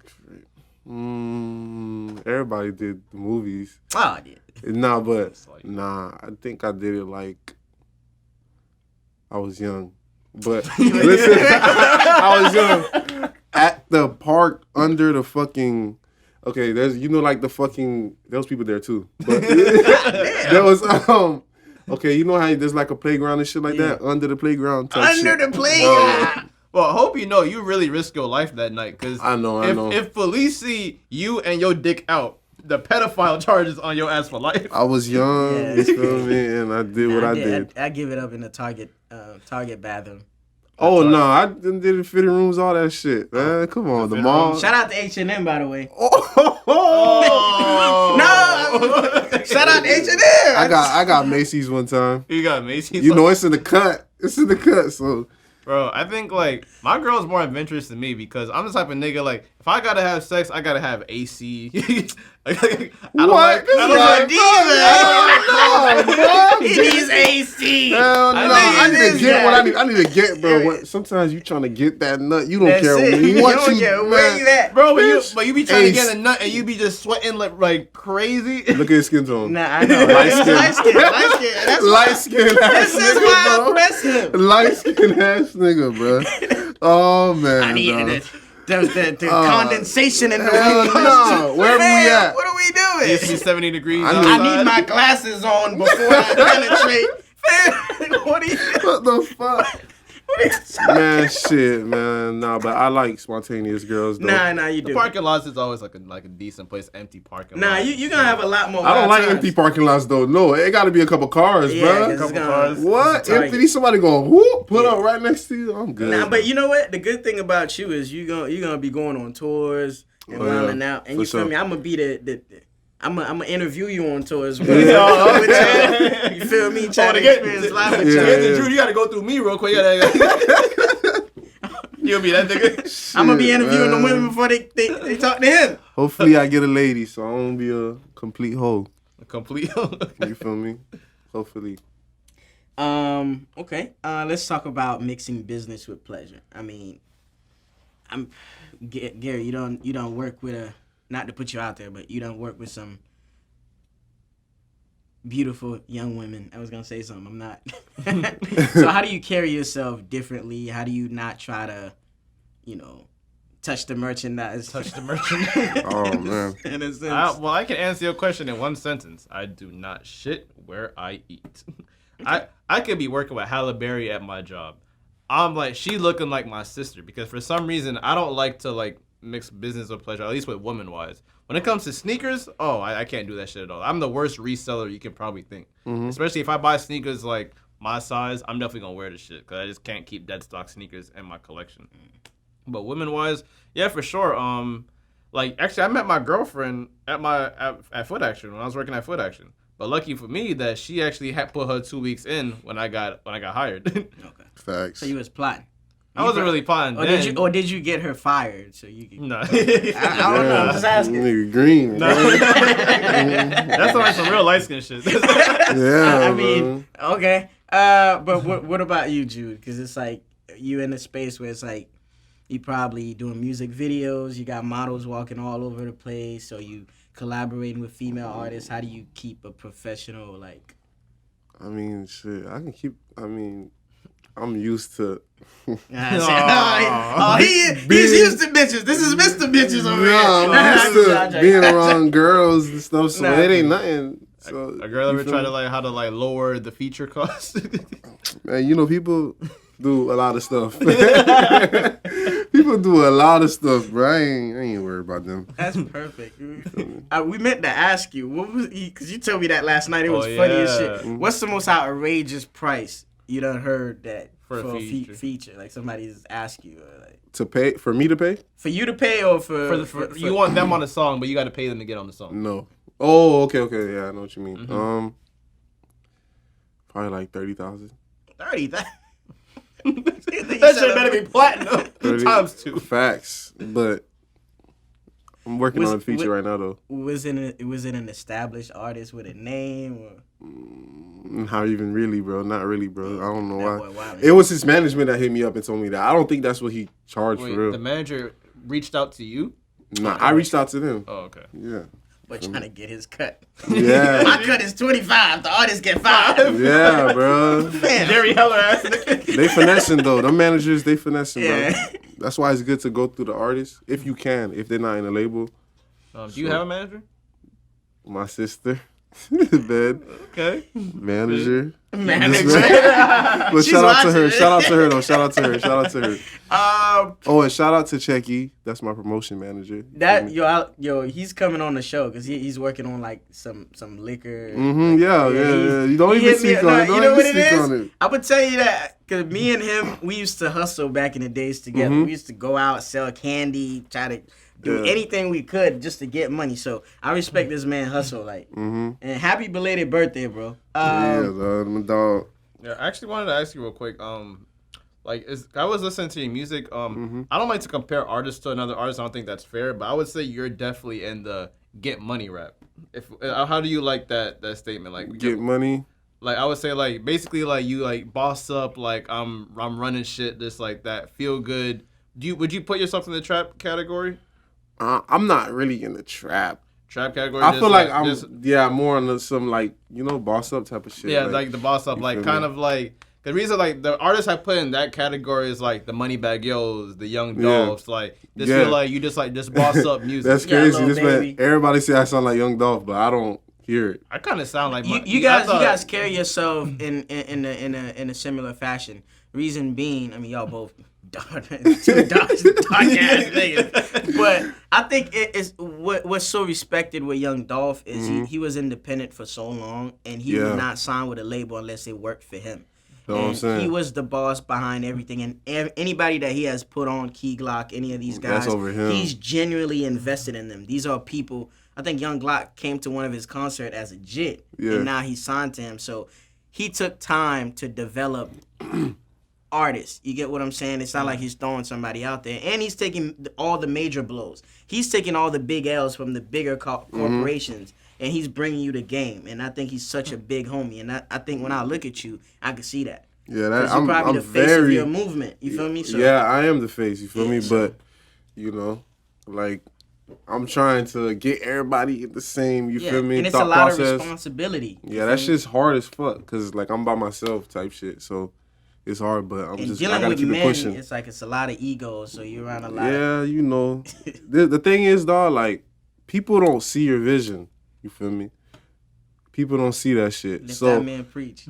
Everybody did the movies. Oh, yeah. Nah, I think I did it like I was young. But listen, I was young at the park under the fucking. Okay, there's like the fucking there was people there too. But there was okay, you know how there's like a playground and shit like that under the playground. Under the playground. Well, I hope you know you really risk your life that night, because I know. If police see you and your dick out, the pedophile charges on your ass for life. I was young, you feel me, and I did what I did. I give it up in the Target bathroom. Oh no, I did the fitting rooms, all that shit, man. Come on, the mall. Shout out to H&M, by the way. Oh. No, shout out to H&M. I got Macy's one time. You got Macy's. You know it's in the cut. So. Bro, I think like my girl's more adventurous than me, because I'm the type of nigga like if I gotta have sex, I gotta have AC. I don't like He needs AC. Hell no, I need to get what I need. I need to get, bro. Sometimes you trying to get that nut, you don't care what you where you at, bro. But you be trying to get a nut and you be just sweating like crazy. Look at his skin tone. Nah, I know. Light skin. Light skin. This is why I press him. Light skin ass nigga, bro. Oh man. I need the condensation in the room. No, where we at? What are we doing? It's 70 degrees. I need my glasses on before I penetrate. What are you doing? What the fuck? Man, shit, man. Nah, but I like spontaneous girls, though. Nah, you do. The parking lots is always like a decent place, empty parking lot. Nah, you're gonna have a lot more. I don't like empty parking lots, though. No, it gotta be a couple cars, bro. A couple cars. What? Empty? Somebody going whoop, put up right next to you? I'm good. Nah, but you know what? The good thing about you is you're gonna be going on tours and wilding out, and you feel me? I'm gonna be I'm gonna interview you on tours. You feel me? Trying to experience life with you. Jude, you gotta go through me real quick. You'll be that nigga. Shit, I'm gonna be interviewing the women before they talk to him. Hopefully, I get a lady, so I won't be a complete hoe. You feel me? Hopefully. Okay. Let's talk about mixing business with pleasure. I mean, Gary. You don't work with not to put you out there, but you don't work with some beautiful young women. I was gonna say something. I'm not. So how do you carry yourself differently? How do you not try to, touch the merchandise? Oh man. In a sense. I can answer your question in one sentence. I do not shit where I eat. Okay. I could be working with Halle Berry at my job. I'm like, she looking like my sister, because for some reason I don't like to mix business with pleasure, at least with woman wise. When it comes to sneakers, I can't do that shit at all. I'm the worst reseller you can probably think. Mm-hmm. Especially if I buy sneakers like my size, I'm definitely gonna wear this shit, because I just can't keep dead stock sneakers in my collection. But women wise, yeah, for sure. Actually, I met my girlfriend at Foot Action when I was working at Foot Action. But lucky for me that she actually had put her 2 weeks in when I got hired. Okay. Facts. So you was plotting. I wasn't really plotting. Or did you get her fired so you could? No. I don't know. I'm just asking. Nigga green. No. That's like some real light skin shit. Yeah. I mean, bro. okay. But what about you, Jude? Because it's like you in a space where it's like you probably doing music videos. You got models walking all over the place. So you collaborating with female artists. How do you keep a professional like? I mean, shit. I can keep. I mean, I'm used to. He's used to bitches. This is Mr. Bitches over here. I'm used to being around girls and stuff, so it ain't nothing. So a girl ever try to like how to like lower the feature cost? Man, you know people do a lot of stuff. People do a lot of stuff, bro. I ain't worried about them. That's perfect. We meant to ask you what was because you told me that last night. It was funny as shit. Mm-hmm. What's the most outrageous price you done heard that for a feature? Like somebody's asked you, or like To pay for me to pay? for you to pay, or for you want them on the song, but you got to pay them to get on the song. No. Oh, okay, yeah, I know what you mean. Mm-hmm. Probably like 30,000. 30,000. That shit better be platinum 30 times 2. Facts, but I'm working on a feature right now though. Was it an established artist with a name? Or? Not even really, bro. Not really, bro. I don't know That why. boy, It was his management that hit me up and told me that. I don't think that's what he charged Wait, for real. the manager reached out to you? Nah, I reached out to them. Oh, okay. Yeah. But trying to get his cut. Yeah. My cut is 25. The artist get 5. Yeah, bro. Man, Jerry Heller ass. They finessing though. Them managers, they finessing, Yeah. bro. That's why it's good to go through the artist if you can. If they're not in a label. Do you have a manager? My sister, bed Okay. manager. Manager. But She's shout out to her. watching. Shout out to her though. Shout out to her. Shout out to her. Um, Oh, and shout out to Checky. That's my promotion manager. he's coming on the show because he's working on like some liquor. Yeah. You don't even speak on it. Don't even speak on it. I would tell you that because me and him, we used to hustle back in the days together. We used to go out, sell candy, try to do anything we could just to get money. So I respect this man hustle, like. And happy belated birthday, bro. My dog. Yeah, I actually wanted to ask you real quick. I was listening to your music. I don't like to compare artists to another artist. I don't think that's fair. But I would say you're definitely in the get money rap. How do you like that statement? Like Get money. Like I would say, like basically, like you like boss up. Like I'm running shit. Just like that. Feel good. Would you put yourself in the trap category? I'm not really in the trap Category. I feel like I'm more on some like boss up type of shit. Yeah, like the boss up, like kind of like the reason like the artists I put in that category is like the Moneybag Yo's, the Young Dolphs, like feel like you just boss up music. That's crazy. Yeah, this man, everybody say I sound like Young Dolph, but I don't hear it. I kind of sound like you guys carry yourself in a similar fashion. Reason being, I mean, y'all both two dark ass niggas. But I think it's what's so respected with Young Dolph is he was independent for so long, and he would not sign with a label unless it worked for him. Know what I'm saying? He was the boss behind everything, and anybody that he has put on Key Glock, any of these guys, That's over him. He's genuinely invested in them. These are people. I think Young Glock came to one of his concerts as a jit, and now he signed to him. So he took time to develop artists. You get what I'm saying? It's not like he's throwing somebody out there. And he's taking all the major blows. He's taking all the big L's from the bigger corporations, and he's bringing you the game. And I think he's such a big homie. And I think when I look at you, I can see that. Yeah, you're probably the face of your movement. You feel me? So, yeah, I am the face. You feel me? But, like, I'm trying to get everybody in the same, you feel me? And it's thought a lot process. of responsibility. Yeah, that shit's hard as fuck because, like, I'm by myself type shit. So it's hard, but I gotta keep it pushing. It's like it's a lot of egos, so you're around a lot. Yeah, the thing is, dog, like, people don't see your vision. You feel me? People don't see that shit. Let so that man preach.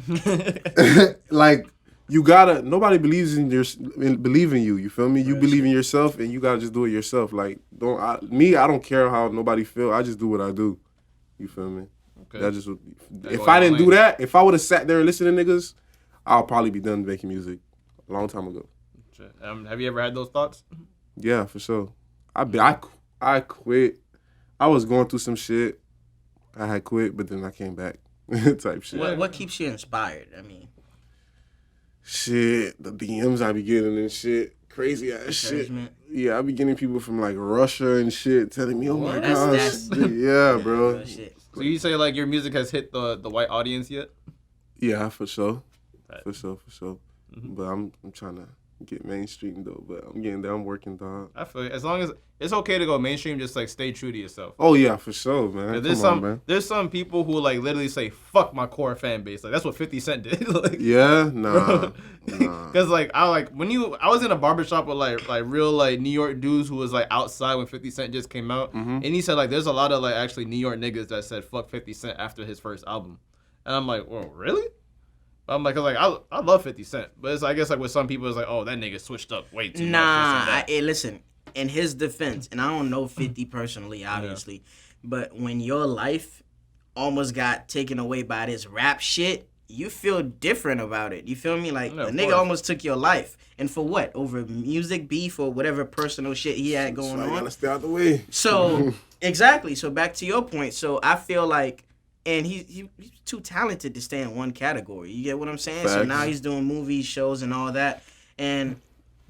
like, nobody believes in you. You feel me? You believe in yourself, and you gotta just do it yourself. Like, I don't care how nobody feel. I just do what I do. You feel me? Okay. If I didn't do that, if I would have sat there and listened to niggas, I'll probably be done making music a long time ago. Have you ever had those thoughts? Yeah, for sure. I quit. I was going through some shit. I had quit, but then I came back. Type shit. What keeps you inspired? I mean, Shit, the DMs I be getting and shit. Crazy ass shit. Yeah, I be getting people from like Russia and shit telling me, oh my gosh. Yeah, bro. So you say like your music has hit the white audience yet? Yeah, for sure. Right. For sure. Mm-hmm. But I'm trying to get mainstream though, but I'm getting there. I'm working, dog. I feel as long as it's okay to go mainstream, just like stay true to yourself. Oh yeah, for sure, man. There's some people who like literally say fuck my core fan base. Like that's what 50 Cent did. Like, yeah, nah. Cause like I was in a barbershop with like real like New York dudes who was like outside when 50 Cent just came out, and he said like there's a lot of like actually New York niggas that said fuck 50 Cent after his first album, and I'm like, well, really? I'm like, I love 50 Cent, but it's, I guess like with some people it's like, oh, that nigga switched up way too much. Nah, listen, in his defense, and I don't know 50 personally, obviously, but when your life almost got taken away by this rap shit, you feel different about it. You feel me? Like a nigga almost took your life, and for what? Over music beef or whatever personal shit he had going on. Gotta stay out the way. So exactly. So back to your point. So I feel like. And he's too talented to stay in one category. You get what I'm saying? Facts. So now he's doing movies, shows, and all that. And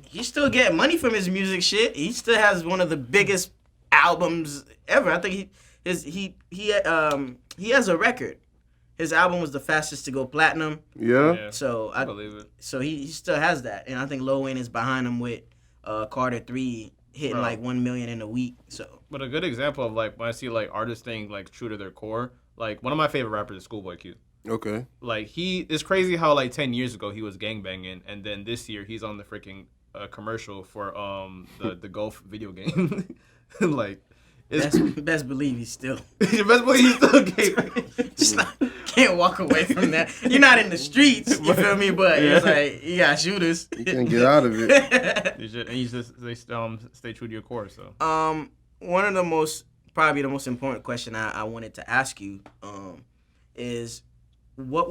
he's still getting money from his music shit. He still has one of the biggest albums ever. I think he has a record. His album was the fastest to go platinum. Yeah. So I believe it. So he still has that. And I think Lil Wayne is behind him with Carter 3 hitting like 1 million in a week. So. But a good example of like when I see like artists staying like true to their core. Like, one of my favorite rappers is Schoolboy Q. Okay. Like, it's crazy how, like, 10 years ago he was gangbanging, and then this year he's on the freaking commercial for the golf video game. Like, best believe he's still. Best believe he's still gangbanging. Just can't walk away from that. You're not in the streets, you feel me? But it's like, you got shooters. You can't get out of it. And you just stay true to your core, so. One of the probably the most important question I wanted to ask you is what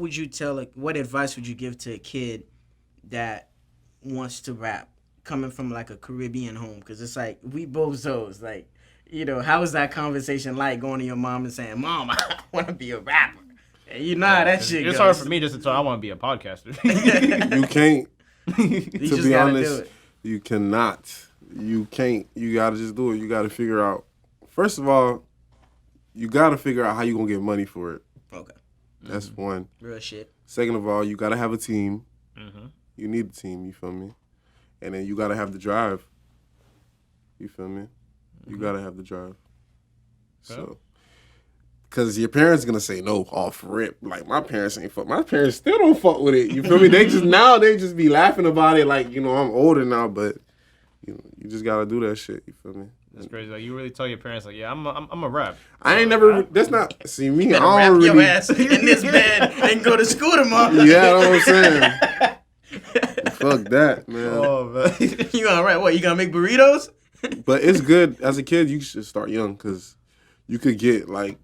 advice would you give to a kid that wants to rap coming from like a Caribbean home? Because it's like we both those, like, you know, how was that conversation like going to your mom and saying, Mom, I want to be a rapper? And you know how that shit goes. It's hard for me just to tell I want to be a podcaster. You can't. You to be honest, you cannot. You can't. You got to just do it. You got to figure out. First of all, you got to figure out how you going to get money for it. Okay. That's one. Real shit. Second of all, you got to have a team. Mm-hmm. You need a team, you feel me? And then you got to have the drive. You feel me? You got to have the drive. So, because your parents going to say no off rip. Like, my parents ain't fuck. My parents still don't fuck with it. You feel me? They just be laughing about it like, you know, I'm older now, but, you know, you just got to do that shit. You feel me? That's crazy. Like, you really tell your parents, like, yeah, I'm a rap. I ain't never. That's not. See me. You I don't wrap really. your ass in this bed and go to school tomorrow. Yeah, that's what I'm saying. Fuck that, man. Oh man. You gonna rap? What? You gonna make burritos? But it's good as a kid. You should start young because you could get like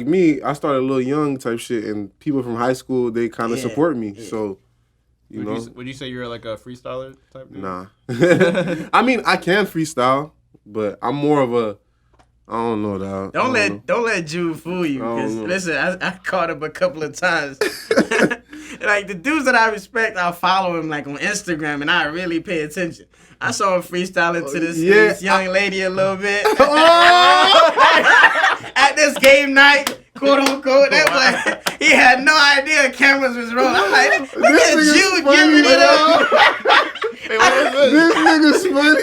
me. I started a little young type shit, and people from high school they kind of support me. Yeah. So. Would you say you're like a freestyler type dude? Nah. I mean, I can freestyle, but I'm more of a, I don't know, dog. Don't let Jude fool you. Because listen, I caught him a couple of times. Like the dudes that I respect, I'll follow him like on Instagram, and I really pay attention. I saw him freestyling to this young lady a little bit at this game night. Quote unquote, that boy, he had no idea cameras was rolling. I'm like, look at Jude giving it up. Hey, what was this? This nigga's funny.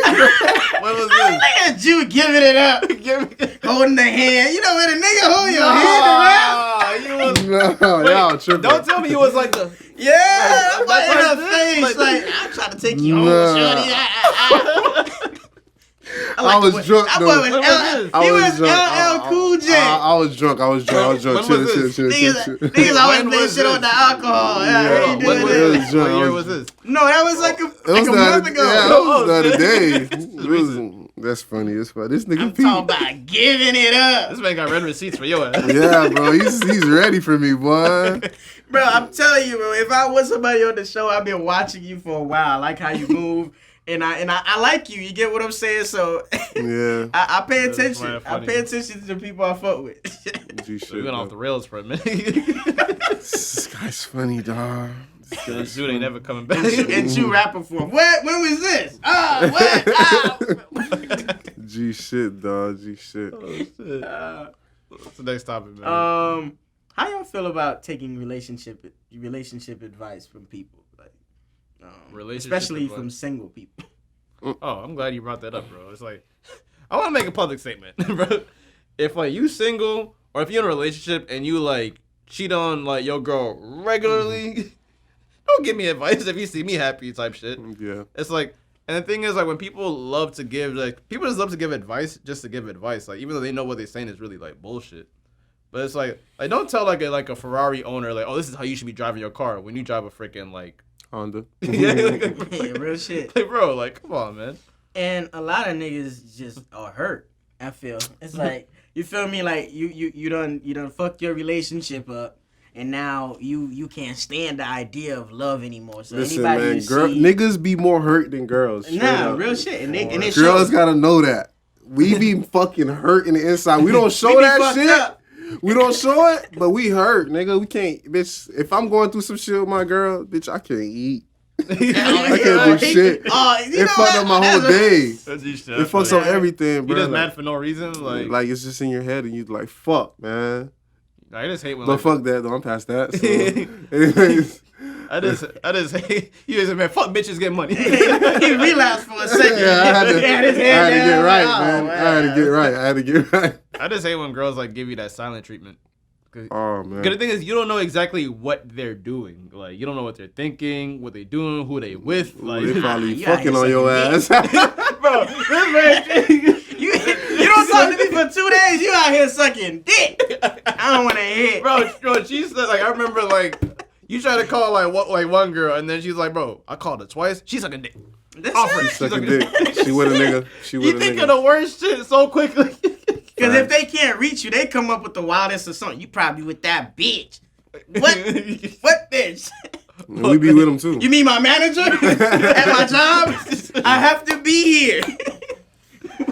What was this? Look at Jude giving it up, holding the hand. You know when a nigga hold your hand around? Y'all tripping. Don't tell me you was like the. Yeah, I'm like in her face. Like, I'm trying to take you home, shorty. I was drunk though. He was LL Cool J. I was drunk. Chill. Niggas always blame shit on the alcohol. What year was this? No, that was like a month ago. Yeah, that was the other day. That's funny. This nigga I'm talking about giving it up. This man got red receipts for your ass. Yeah, bro. He's ready for me, boy. Bro, I'm telling you, bro. If I was somebody on the show, I've been watching you for a while. I like how you move. And I like you. You get what I'm saying? So yeah, I pay attention. I pay attention to the people I fuck with. We went off the rails for a minute. This guy's funny, dog. Jude ain't never coming back. and Jude rapping for him. What? When was this? What? G shit, dog. G shit. Oh, shit. What's the next topic, man? How y'all feel about taking relationship advice from people, like, especially from single people? Oh, I'm glad you brought that up, bro. It's like, I want to make a public statement, bro. If like you single or if you're in a relationship and you like cheat on like your girl regularly, don't give me advice if you see me happy type shit. Yeah. It's like, and the thing is like when people love to give people just love to give advice just to give advice, like even though they know what they're saying is really like bullshit. But it's like don't tell like a Ferrari owner like, oh, this is how you should be driving your car when you drive a freaking like Honda. Yeah, real shit. Like, bro, like come on, man. And a lot of niggas just are hurt. I feel it's like you feel me, like you done fucked your relationship up, and now you can't stand the idea of love anymore. So Listen, anybody man, you see, niggas be more hurt than girls. nah, up. real shit. And it Girls shows. gotta know that. We be fucking hurt in the inside. We don't show We be that fucked shit. up. We don't show it, but we hurt, nigga. We can't, bitch. If I'm going through some shit with my girl, bitch, I can't eat. I can't do shit. It fucked up my whole day. It fucks up everything, bro. You just mad for no reason, like it's just in your head, and you like, fuck, man. I just hate when. But fuck that, though. I'm past that. So, anyways. I just hate you. Just man, fuck bitches get money. He relapsed for a second. Yeah, I had to get right, man. Man. I had to get right. I just hate when girls like give you that silent treatment. Oh man. Because the thing is, you don't know exactly what they're doing. Like you don't know what they're thinking, what they're doing, who they with. Like They probably you fucking on your ass. bro, this man. You don't talk to me for 2 days. You out here sucking dick. I don't want to hit. Bro, she said like I remember like you tried to call like one girl and then she's like, bro, I called her twice. She's sucking dick. She's sucking dick. She with a nigga. You think of the worst shit so quickly. Because if they can't reach you, they come up with the wildest or something. You probably with that bitch. What? What bitch? We be with them too. You mean my manager at my job? I have to be here.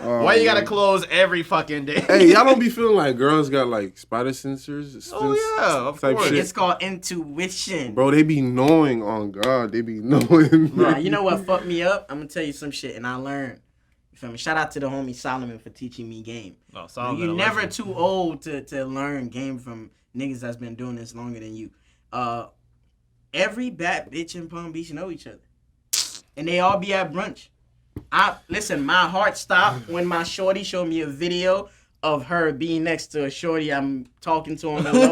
Why you gotta close every fucking day? Hey, y'all don't be feeling like girls got like spider sensors? Oh yeah, of course. Shit? It's called intuition. Bro, they be knowing on God. They be knowing. Nah, you know what fucked me up? I'm gonna tell you some shit, and I learned. You feel me? Shout out to the homie Solomon for teaching me game. No, Solomon, You're never too old to learn game from niggas that's been doing this longer than you. Every bad bitch in Palm Beach know each other, and they all be at brunch. Listen, my heart stopped when my shorty showed me a video of her being next to a shorty I'm talking to on the low.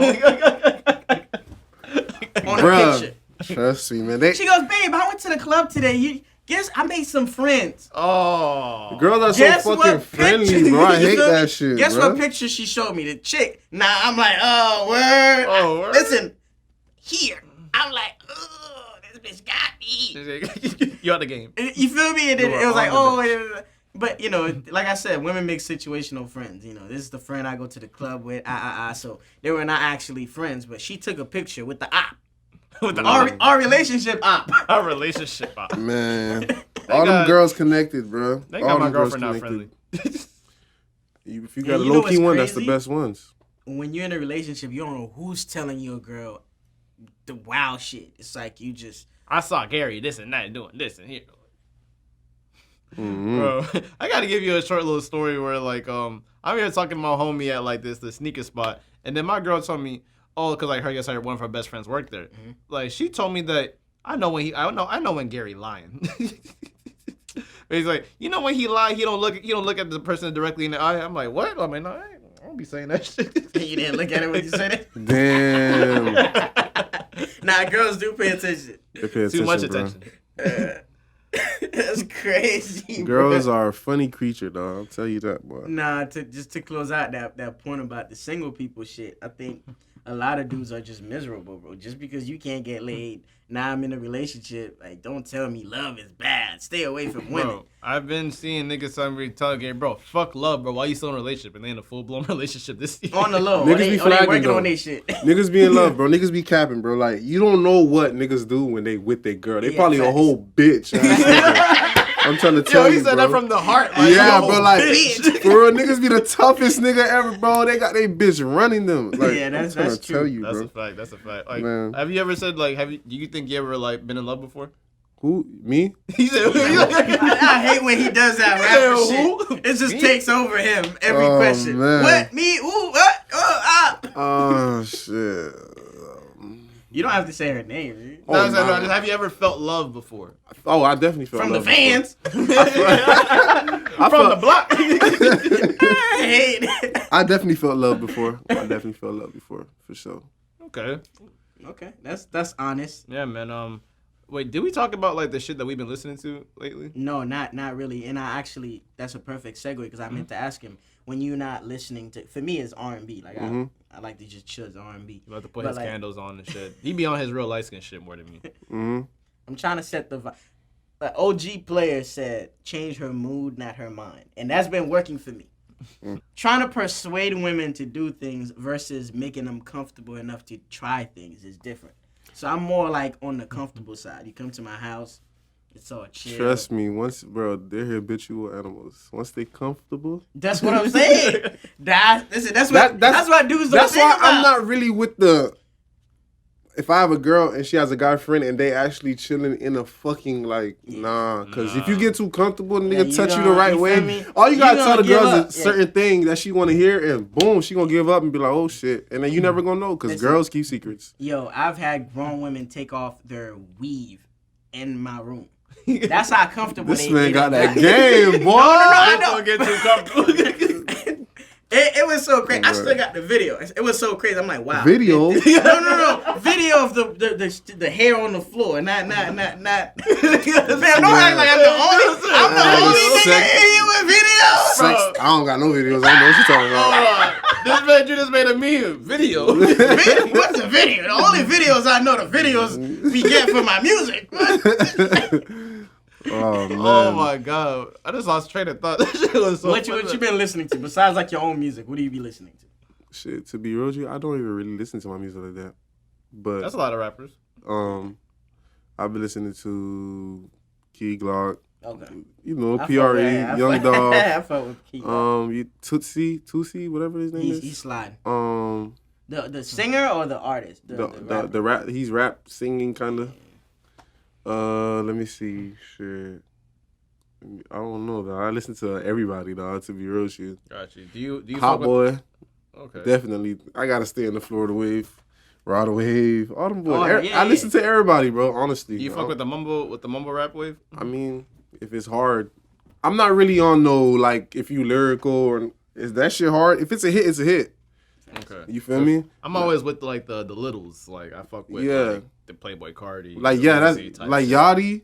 On a picture. Trust me, man. She goes, babe, I went to the club today. Guess I made some friends. Oh. Girls are so fucking friendly, bro. I hate that shit, Guess bro. what picture she showed me? The chick. Nah, I'm like, oh, word. Oh, word. Listen, here. I'm like, oh, this bitch got me. You out the game. You feel me? And then it was like, oh, but you know, like I said, women make situational friends. You know, this is the friend I go to the club with. So they were not actually friends, but she took a picture with the op. With the Our relationship op. Our relationship op. Man, all them girls connected, bro. They all got my them girlfriend girls not friendly. If you got And a you know low key what's one, that's the crazy? best ones. When you're in a relationship, you don't know who's telling your girl the wild shit. It's like you just. I saw Gary this and that doing this and here. Mm-hmm. Bro, I gotta give you a short little story where like I'm here talking to my homie at like this sneaker spot, and then my girl told me, oh, because like I heard one of her best friends worked there. Mm-hmm. Like she told me that I know when Gary lying. He's like, you know when he lie, he don't look at the person directly in the eye. I'm like, what? I'm like, no, I don't be saying that shit. You didn't look at it when you said it? Damn. Nah, girls do pay attention. They pay attention, Too much bro. attention. That's crazy. Girls bro. are a funny creature, dog. I'll tell you that, boy. Nah, to close out that point about the single people shit, I think a lot of dudes are just miserable, bro. Just because you can't get laid, now I'm in a relationship. Like, don't tell me love is bad. Stay away from women. Bro, I've been seeing niggas tell Gary, bro, fuck love, bro. Why you still in a relationship? And they in a full blown relationship this year. On the low. Niggas They be flagging, working though. on their shit. Niggas be in love, bro. Niggas be capping, bro. Like, you don't know what niggas do when they with their girl. They Yeah, probably a facts. whole bitch. I'm trying to tell Yo, he you, said bro. that from the heart. Yeah, yo, bro. Like, bitch. for real, niggas be the toughest nigga ever, bro. They got they bitch running them. Like, Yeah, that's I'm trying to true. tell you, That's bro. a fact. That's a fact. Like, Man. have you ever said like, do you think you ever like been in love before? Who? Me? He said, I hate when he does that rapper Who? shit. It just Me? takes over him every Oh, question. man. What? Me? Ooh, what? Oh, ah. Oh shit. You don't have to say her name. Dude. Oh, No, nah. just have you ever felt love before? Oh, I definitely felt From the love before. fans. I From the felt, block. I hate it. I definitely felt love before. For sure. Okay. Okay, that's honest. Yeah, man. Wait, did we talk about like the shit that we've been listening to lately? No, not really. And I actually, that's a perfect segue because I meant to ask him, when you're not listening to, for me it's R&B. Like I like to just chill to R&B. You about to put But, his like, candles on and shit. He be on his real light skin shit more than me. Mm-hmm. I'm trying to set the vibe. The OG player said, change her mood, not her mind. And that's been working for me. Trying to persuade women to do things versus making them comfortable enough to try things is different. So I'm more like on the comfortable side. You come to my house, it's all chill. Trust me, bro, they're habitual animals. Once they comfortable. That's what I'm saying. That's what dudes don't That's think why about. I'm not really with the. If I have a girl and she has a guy friend and they actually chilling in a fucking nah, because if you get too comfortable, the nigga you touch you gonna- the right you feel way. me? All you gotta You tell the gonna give girl up. is a certain thing that she want to hear, and boom, she gonna give up and be like, oh shit, and then you never gonna know because Listen. girls keep secrets. Yo, I've had grown women take off their weave in my room. That's how comfortable This they man get got it. that game, boy. I know. Don't get too comfortable. It was so crazy. I still got the video. It was so crazy. I'm like, wow. Video? No. Video of the hair on the floor. Not. Man, don't act like I'm the only nigga here with videos. I don't got no videos. I don't know what you talking about. This man you just made a meme video. What's a video? The only videos I know, the videos we get for my music. Oh man. Oh my god, I just lost train of thought. That shit was so. What you been listening to besides like your own music? What do you be listening to? Shit, to be real with you, I don't even really listen to my music like that. But That's a lot of rappers. I've been listening to Key Glock. Okay. You know, I PRE, fuck with- Young Dog. I fuck with Key. Tootsie, whatever his name is. He's sliding. The The singer or the artist? The rap. He's rap singing kind of. Let me see. Shit. I don't know though. I listen to everybody though. To be real with you. Got you. Do you Hot fuck Boy. With... Okay. Definitely. I gotta stay in the Florida wave. Ride a wave. All them boys. Yeah, I listen to everybody, bro. Honestly. Do you fuck with the mumble rap wave? I mean, if it's hard, I'm not really on no like if you lyrical or is that shit hard. If it's a hit, it's a hit. Okay. You feel me? I'm always with like the littles. Like I fuck with like, the Playboy Cardi. Like the that's Rosie type like shit. Yachty.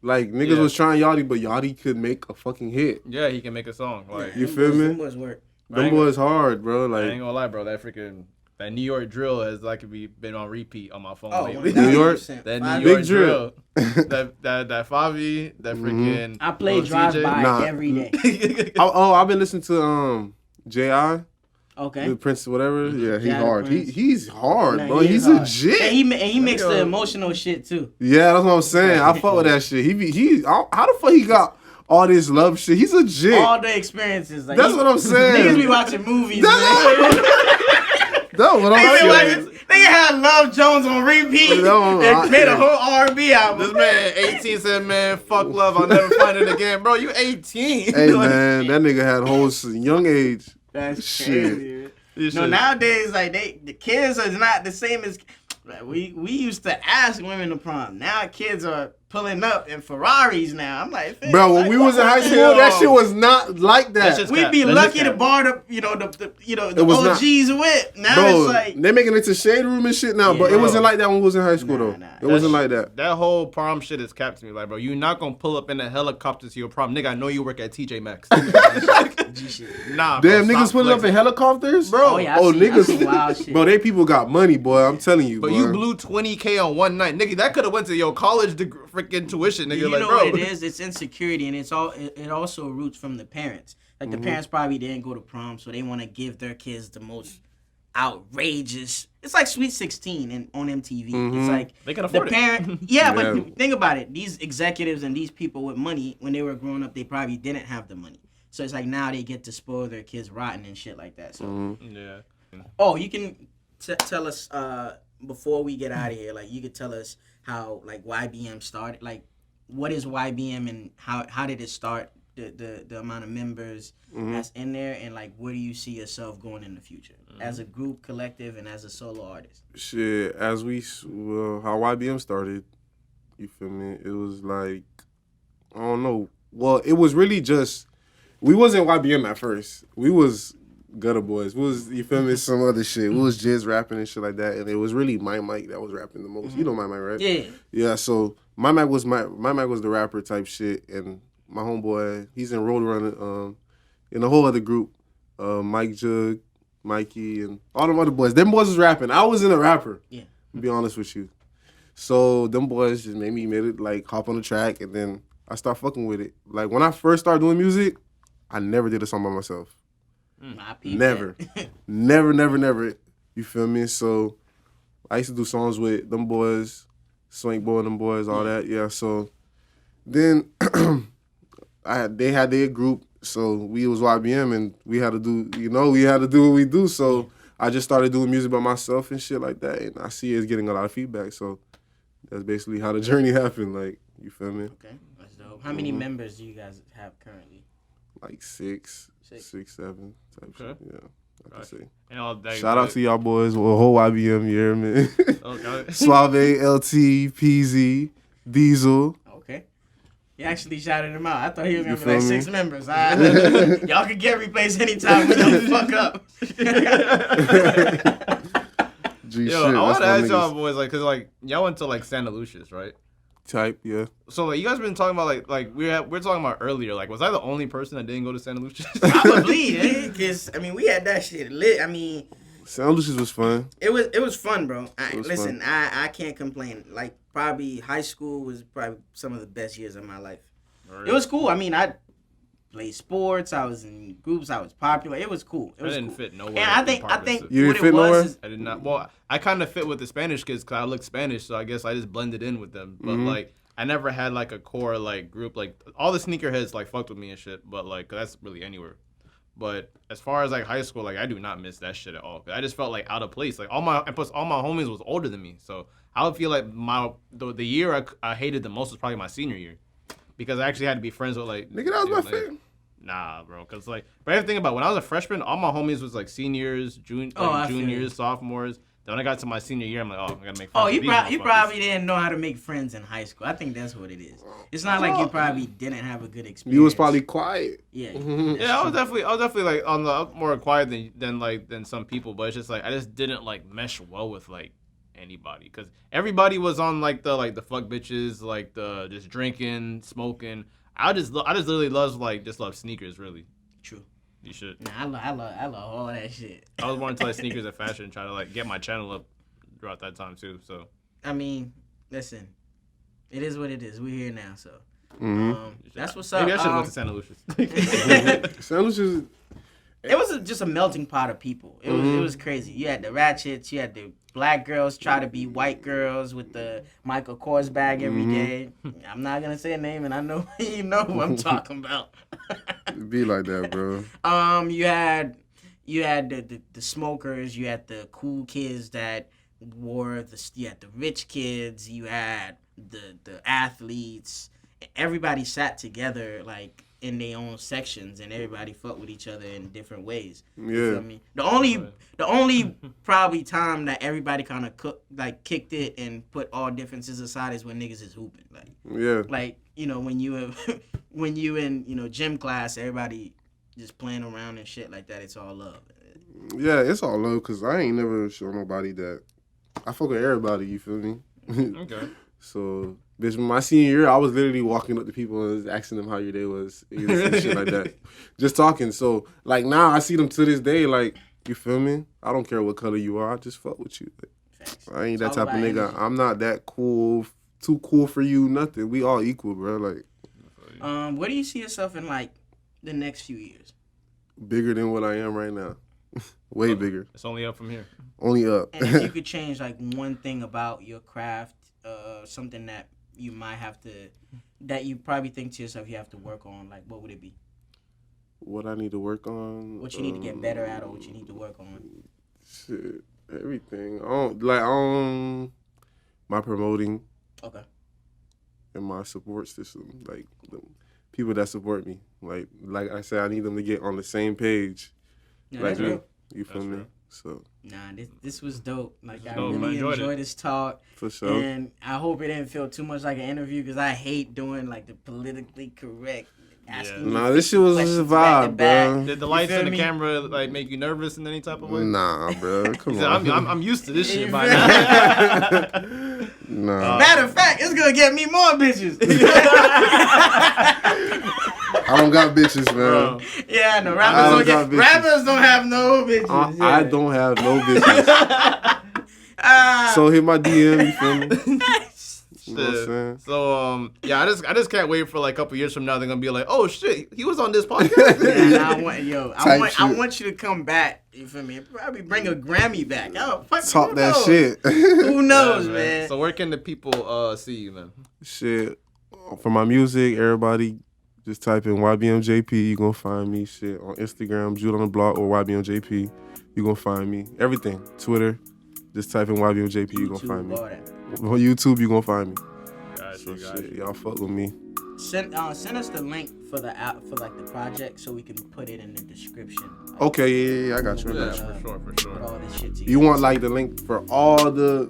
Like niggas Yeah. was trying Yachty, but Yachty could make a fucking hit. Yeah, he can make a song. Like You feel me? Them boys work. Them boys hard, bro. I Like ain't gonna lie, bro. That New York drill has like been on repeat on my phone Oh, lately. New York? That Five- New York Big drill. that Favi, that freaking. I play Lil drive TJ. by Nah. every day. I've been listening to J.I. Okay. the Prince, whatever. Yeah, he J.I. the hard. Prince. He's hard, Nah, bro. he He's is hard. legit. And he mixed the Yo. emotional shit too. Yeah, that's what I'm saying. I fuck with that shit. How the fuck he got all this love shit? He's a jit. All the experiences. Like, That's what I'm saying. Niggas be watching movies. That's what I'm saying. Nigga had Love Jones on repeat No, and made a whole R&B album. This man 18 said, man, fuck love, I'll never find it again. Bro, you 18. Hey Like, man, that nigga had hoes young age. That's Shit. crazy. this No, shit- nowadays, like the kids are not the same as like, we used to ask women to prom. Now kids are pulling up in Ferraris now. I'm like, Bro, when we was in high school, that shit was not like That that. shit's we'd be That's lucky just to cap. bar the the was not- OGs with. Now Bro, it's like they making it to shade room and shit now, but it bro. wasn't like that when we was in high school though. Nah. It wasn't like that. That whole prom shit is capped to me. Like, bro, you're not gonna pull up in a helicopter to your prom. Nigga, I know you work at TJ Maxx. G shit. Nah, Damn, bro, niggas stop pulling up in flexing. helicopters, Bro. Oh yeah, I seen wild shit. Bro, they people got money, boy. I'm telling you, But boy. you blew 20K on one night. Nigga, that could have went to your college freaking tuition, nigga. You like, know bro. what it is? It's insecurity, and it also roots from the parents. Like the parents probably didn't go to prom, so they want to give their kids the most outrageous. It's like Sweet 16 on MTV. It's like They can afford the parent. it. Yeah, Yeah. but think about it. These executives and these people with money, when they were growing up, they probably didn't have the money. So it's like now they get to spoil their kids rotten and shit like that. So Yeah. oh, you can tell us before we get out of here. Like you could tell us how like YBM started. Like what is YBM and how did it start? The amount of members that's in there, and like where do you see yourself going in the future as a group, collective, and as a solo artist? Shit, as how YBM started, you feel me? It was like, I don't know. Well, it was really just, we wasn't YBM at first. We was Gutter Boys. We was, you feel me, some other shit. We was just rapping and shit like that, and it was really My Mike that was rapping the most. You know My Mike, right? Yeah. Yeah, so My Mike was the rapper type shit, and my homeboy, he's in Roadrunner, in a whole other group, Mike Jug, Mikey, and all them other boys. Them boys was rapping. I wasn't a rapper. Yeah. To be honest with you. So them boys just made it like hop on the track, and then I start fucking with it. Like when I first started doing music, I never did a song by myself. Never. never. You feel me? So I used to do songs with them boys, Swank Boy and them boys, all that. Yeah. So then they had their group, so we was YBM, and we had to do what we do. So I just started doing music by myself and shit like that, and I see it's getting a lot of feedback. So that's basically how the journey happened. Like, you feel me? Okay, that's dope. How many members do you guys have currently? Like six, 7 type shit. Yeah, I can say. And all that, Shout out to y'all boys, well, whole YBM year, man. Okay. Suave, LT, PZ, Diesel. Okay. You actually shouted him out. I thought he was gonna be feel like me? 6 members. Y'all can get replaced anytime we don't fuck up. G Yo, shit, I want to that's ask my y'all niggas. boys, like, cause like y'all went to like Santa Lucia's, right? Type, yeah. So like you guys been talking about like we're talking about earlier. Like, was I the only person that didn't go to Santa Lucia's? Probably, because I mean we had that shit lit. I mean, Sound Lucius was fun. it was fun, bro. was Listen, fun. I can't complain. Like probably high school was probably some of the best years of my life. It was cool. I mean, I played sports. I was in groups. I was popular. It was cool. It I was didn't cool. fit nowhere. And I in think Parkinson's. You what didn't it fit was nowhere? is I did not. Well, I kind of fit with the Spanish kids because I look Spanish, so I guess I just blended in with them. But like, I never had like a core like group. Like all the sneakerheads like fucked with me and shit. But like, 'cause that's really anywhere. But as far as like high school, like I do not miss that shit at all. 'Cause I just felt like out of place. Like and plus all my homies was older than me, so I would feel like the year I hated the most was probably my senior year, because I actually had to be friends with like Nigga, that was my like, favorite. Nah, bro, cause like, but I have to think about it. When I was a freshman, all my homies was like seniors, I feel you. juniors, sophomores. Then when I got to my senior year, I'm like, oh, I gotta make friends. Oh, with you these motherfuckers. probably didn't know how to make friends in high school. I think that's what it is. It's not like you probably didn't have a good experience. You was probably quiet. yeah. Yeah, I was definitely like on the more quiet than some people, but it's just like I just didn't like mesh well with like anybody, because everybody was on like the fuck bitches, like the just drinking, smoking. I just literally love sneakers, really. True. You should. Nah, I love all that shit. I was more into like sneakers and fashion, trying to like get my channel up throughout that time too. So I mean, listen, it is what it is. We're here now, so Mm-hmm. that's what's up. maybe I should have went to Santa Lucia's. Sound Lucius, It was just a melting pot of people. It was crazy. You had the ratchets, you had the black girls try to be white girls with the Michael Kors bag every day. I'm not gonna say a name, and I know you know who I'm talking about. it be like that, bro. You had the smokers, you had the cool kids that wore you had the rich kids, you had the athletes. Everybody sat together like in their own sections, and everybody fucked with each other in different ways. You Yeah. feel me? The only probably time that everybody kind of kicked it and put all differences aside is when niggas is hooping. Yeah. Like you know when you in gym class, everybody just playing around and shit like that. It's all love. Yeah, it's all love, because I ain't never shown nobody that. I fuck with everybody, you feel me? Okay. So, bitch, my senior year, I was literally walking up to people and asking them how your day was. And shit like that. Just talking. So, like, now I see them to this day, like, you feel me? I don't care what color you are. I just fuck with you. Like, I ain't that It's all type of about nigga. energy. I'm not that cool, too cool for you, nothing. We all equal, bro. Like, Where do you see yourself in like the next few years? bigger than what I am right now. Way bigger. It's only up from here. Only up. And if you could change like one thing about your craft, something that you might have to, that you probably think to yourself you have to work on, like what would it be? What I need to work on? What you need to get better at, or what you need to work on? Shit, everything. My promoting. Okay. And my support system, like the people that support me. Like I said, I need them to get on the same page. No, like that's real. You feel me? So. Nah, this was dope. Like I dope. really I enjoyed this talk. For sure. And I hope it didn't feel too much like an interview because I hate doing like the politically correct. Asking Nah, this shit was just a vibe, bro. Did the lights and the camera like make you nervous in any type of way? Nah, bro. Come on. I'm used to this shit by now. Nah. Matter of fact, it's gonna get me more bitches. I don't got bitches, man. Yeah, I know. Rappers don't have no bitches. Yeah. I don't have no bitches. So hit my DM, you feel me? You know what I'm saying? So yeah, I just can't wait for like a couple years from now. They're gonna be like, oh shit, he was on this podcast. Yeah, I want you to come back. You feel me? Probably bring a Grammy back. Oh, talk that shit. Who knows, man? So where can the people see you, man? Shit, for my music, everybody just type in YBM JP. You gonna find me. Shit on Instagram, Jude on the block or YBM JP. You gonna find me. Everything, Twitter. Just type in YBM JP. You gonna find me. On YouTube, you gonna find me. Shit, y'all fuck with me. Send us the link for the app for like the project so we can put it in the description. Like, Okay, yeah, I got you. For sure. Put all this shit together. You want like the link for all the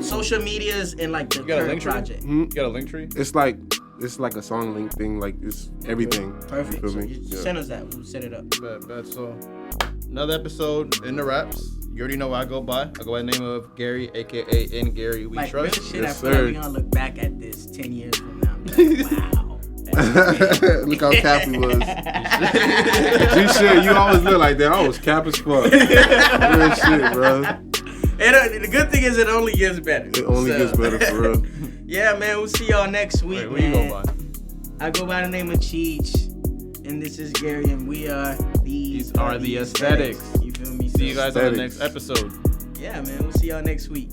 social medias and like the current project. You got a link tree? It's like a song link thing. Like it's everything. Perfect. You feel So me? send us that. We'll set it up. Bet. So another episode in the raps. You already know what I go by. I go by the name of Gary, aka N Gary We Like, Trust. Real shit, Yes, I feel like sir. we're gonna look back at this 10 years from now. And be like, wow. Look how cap he was. You always look like that. I was cap as fuck. Real shit, bro. And the good thing is it only gets better. It only gets better for real. Yeah, man. We'll see y'all next week. Wait, what you go by? I go by the name of Cheech. And this is Gary, and we are These are the aesthetics. You feel me? See you guys on the next episode. Yeah, man. We'll see y'all next week.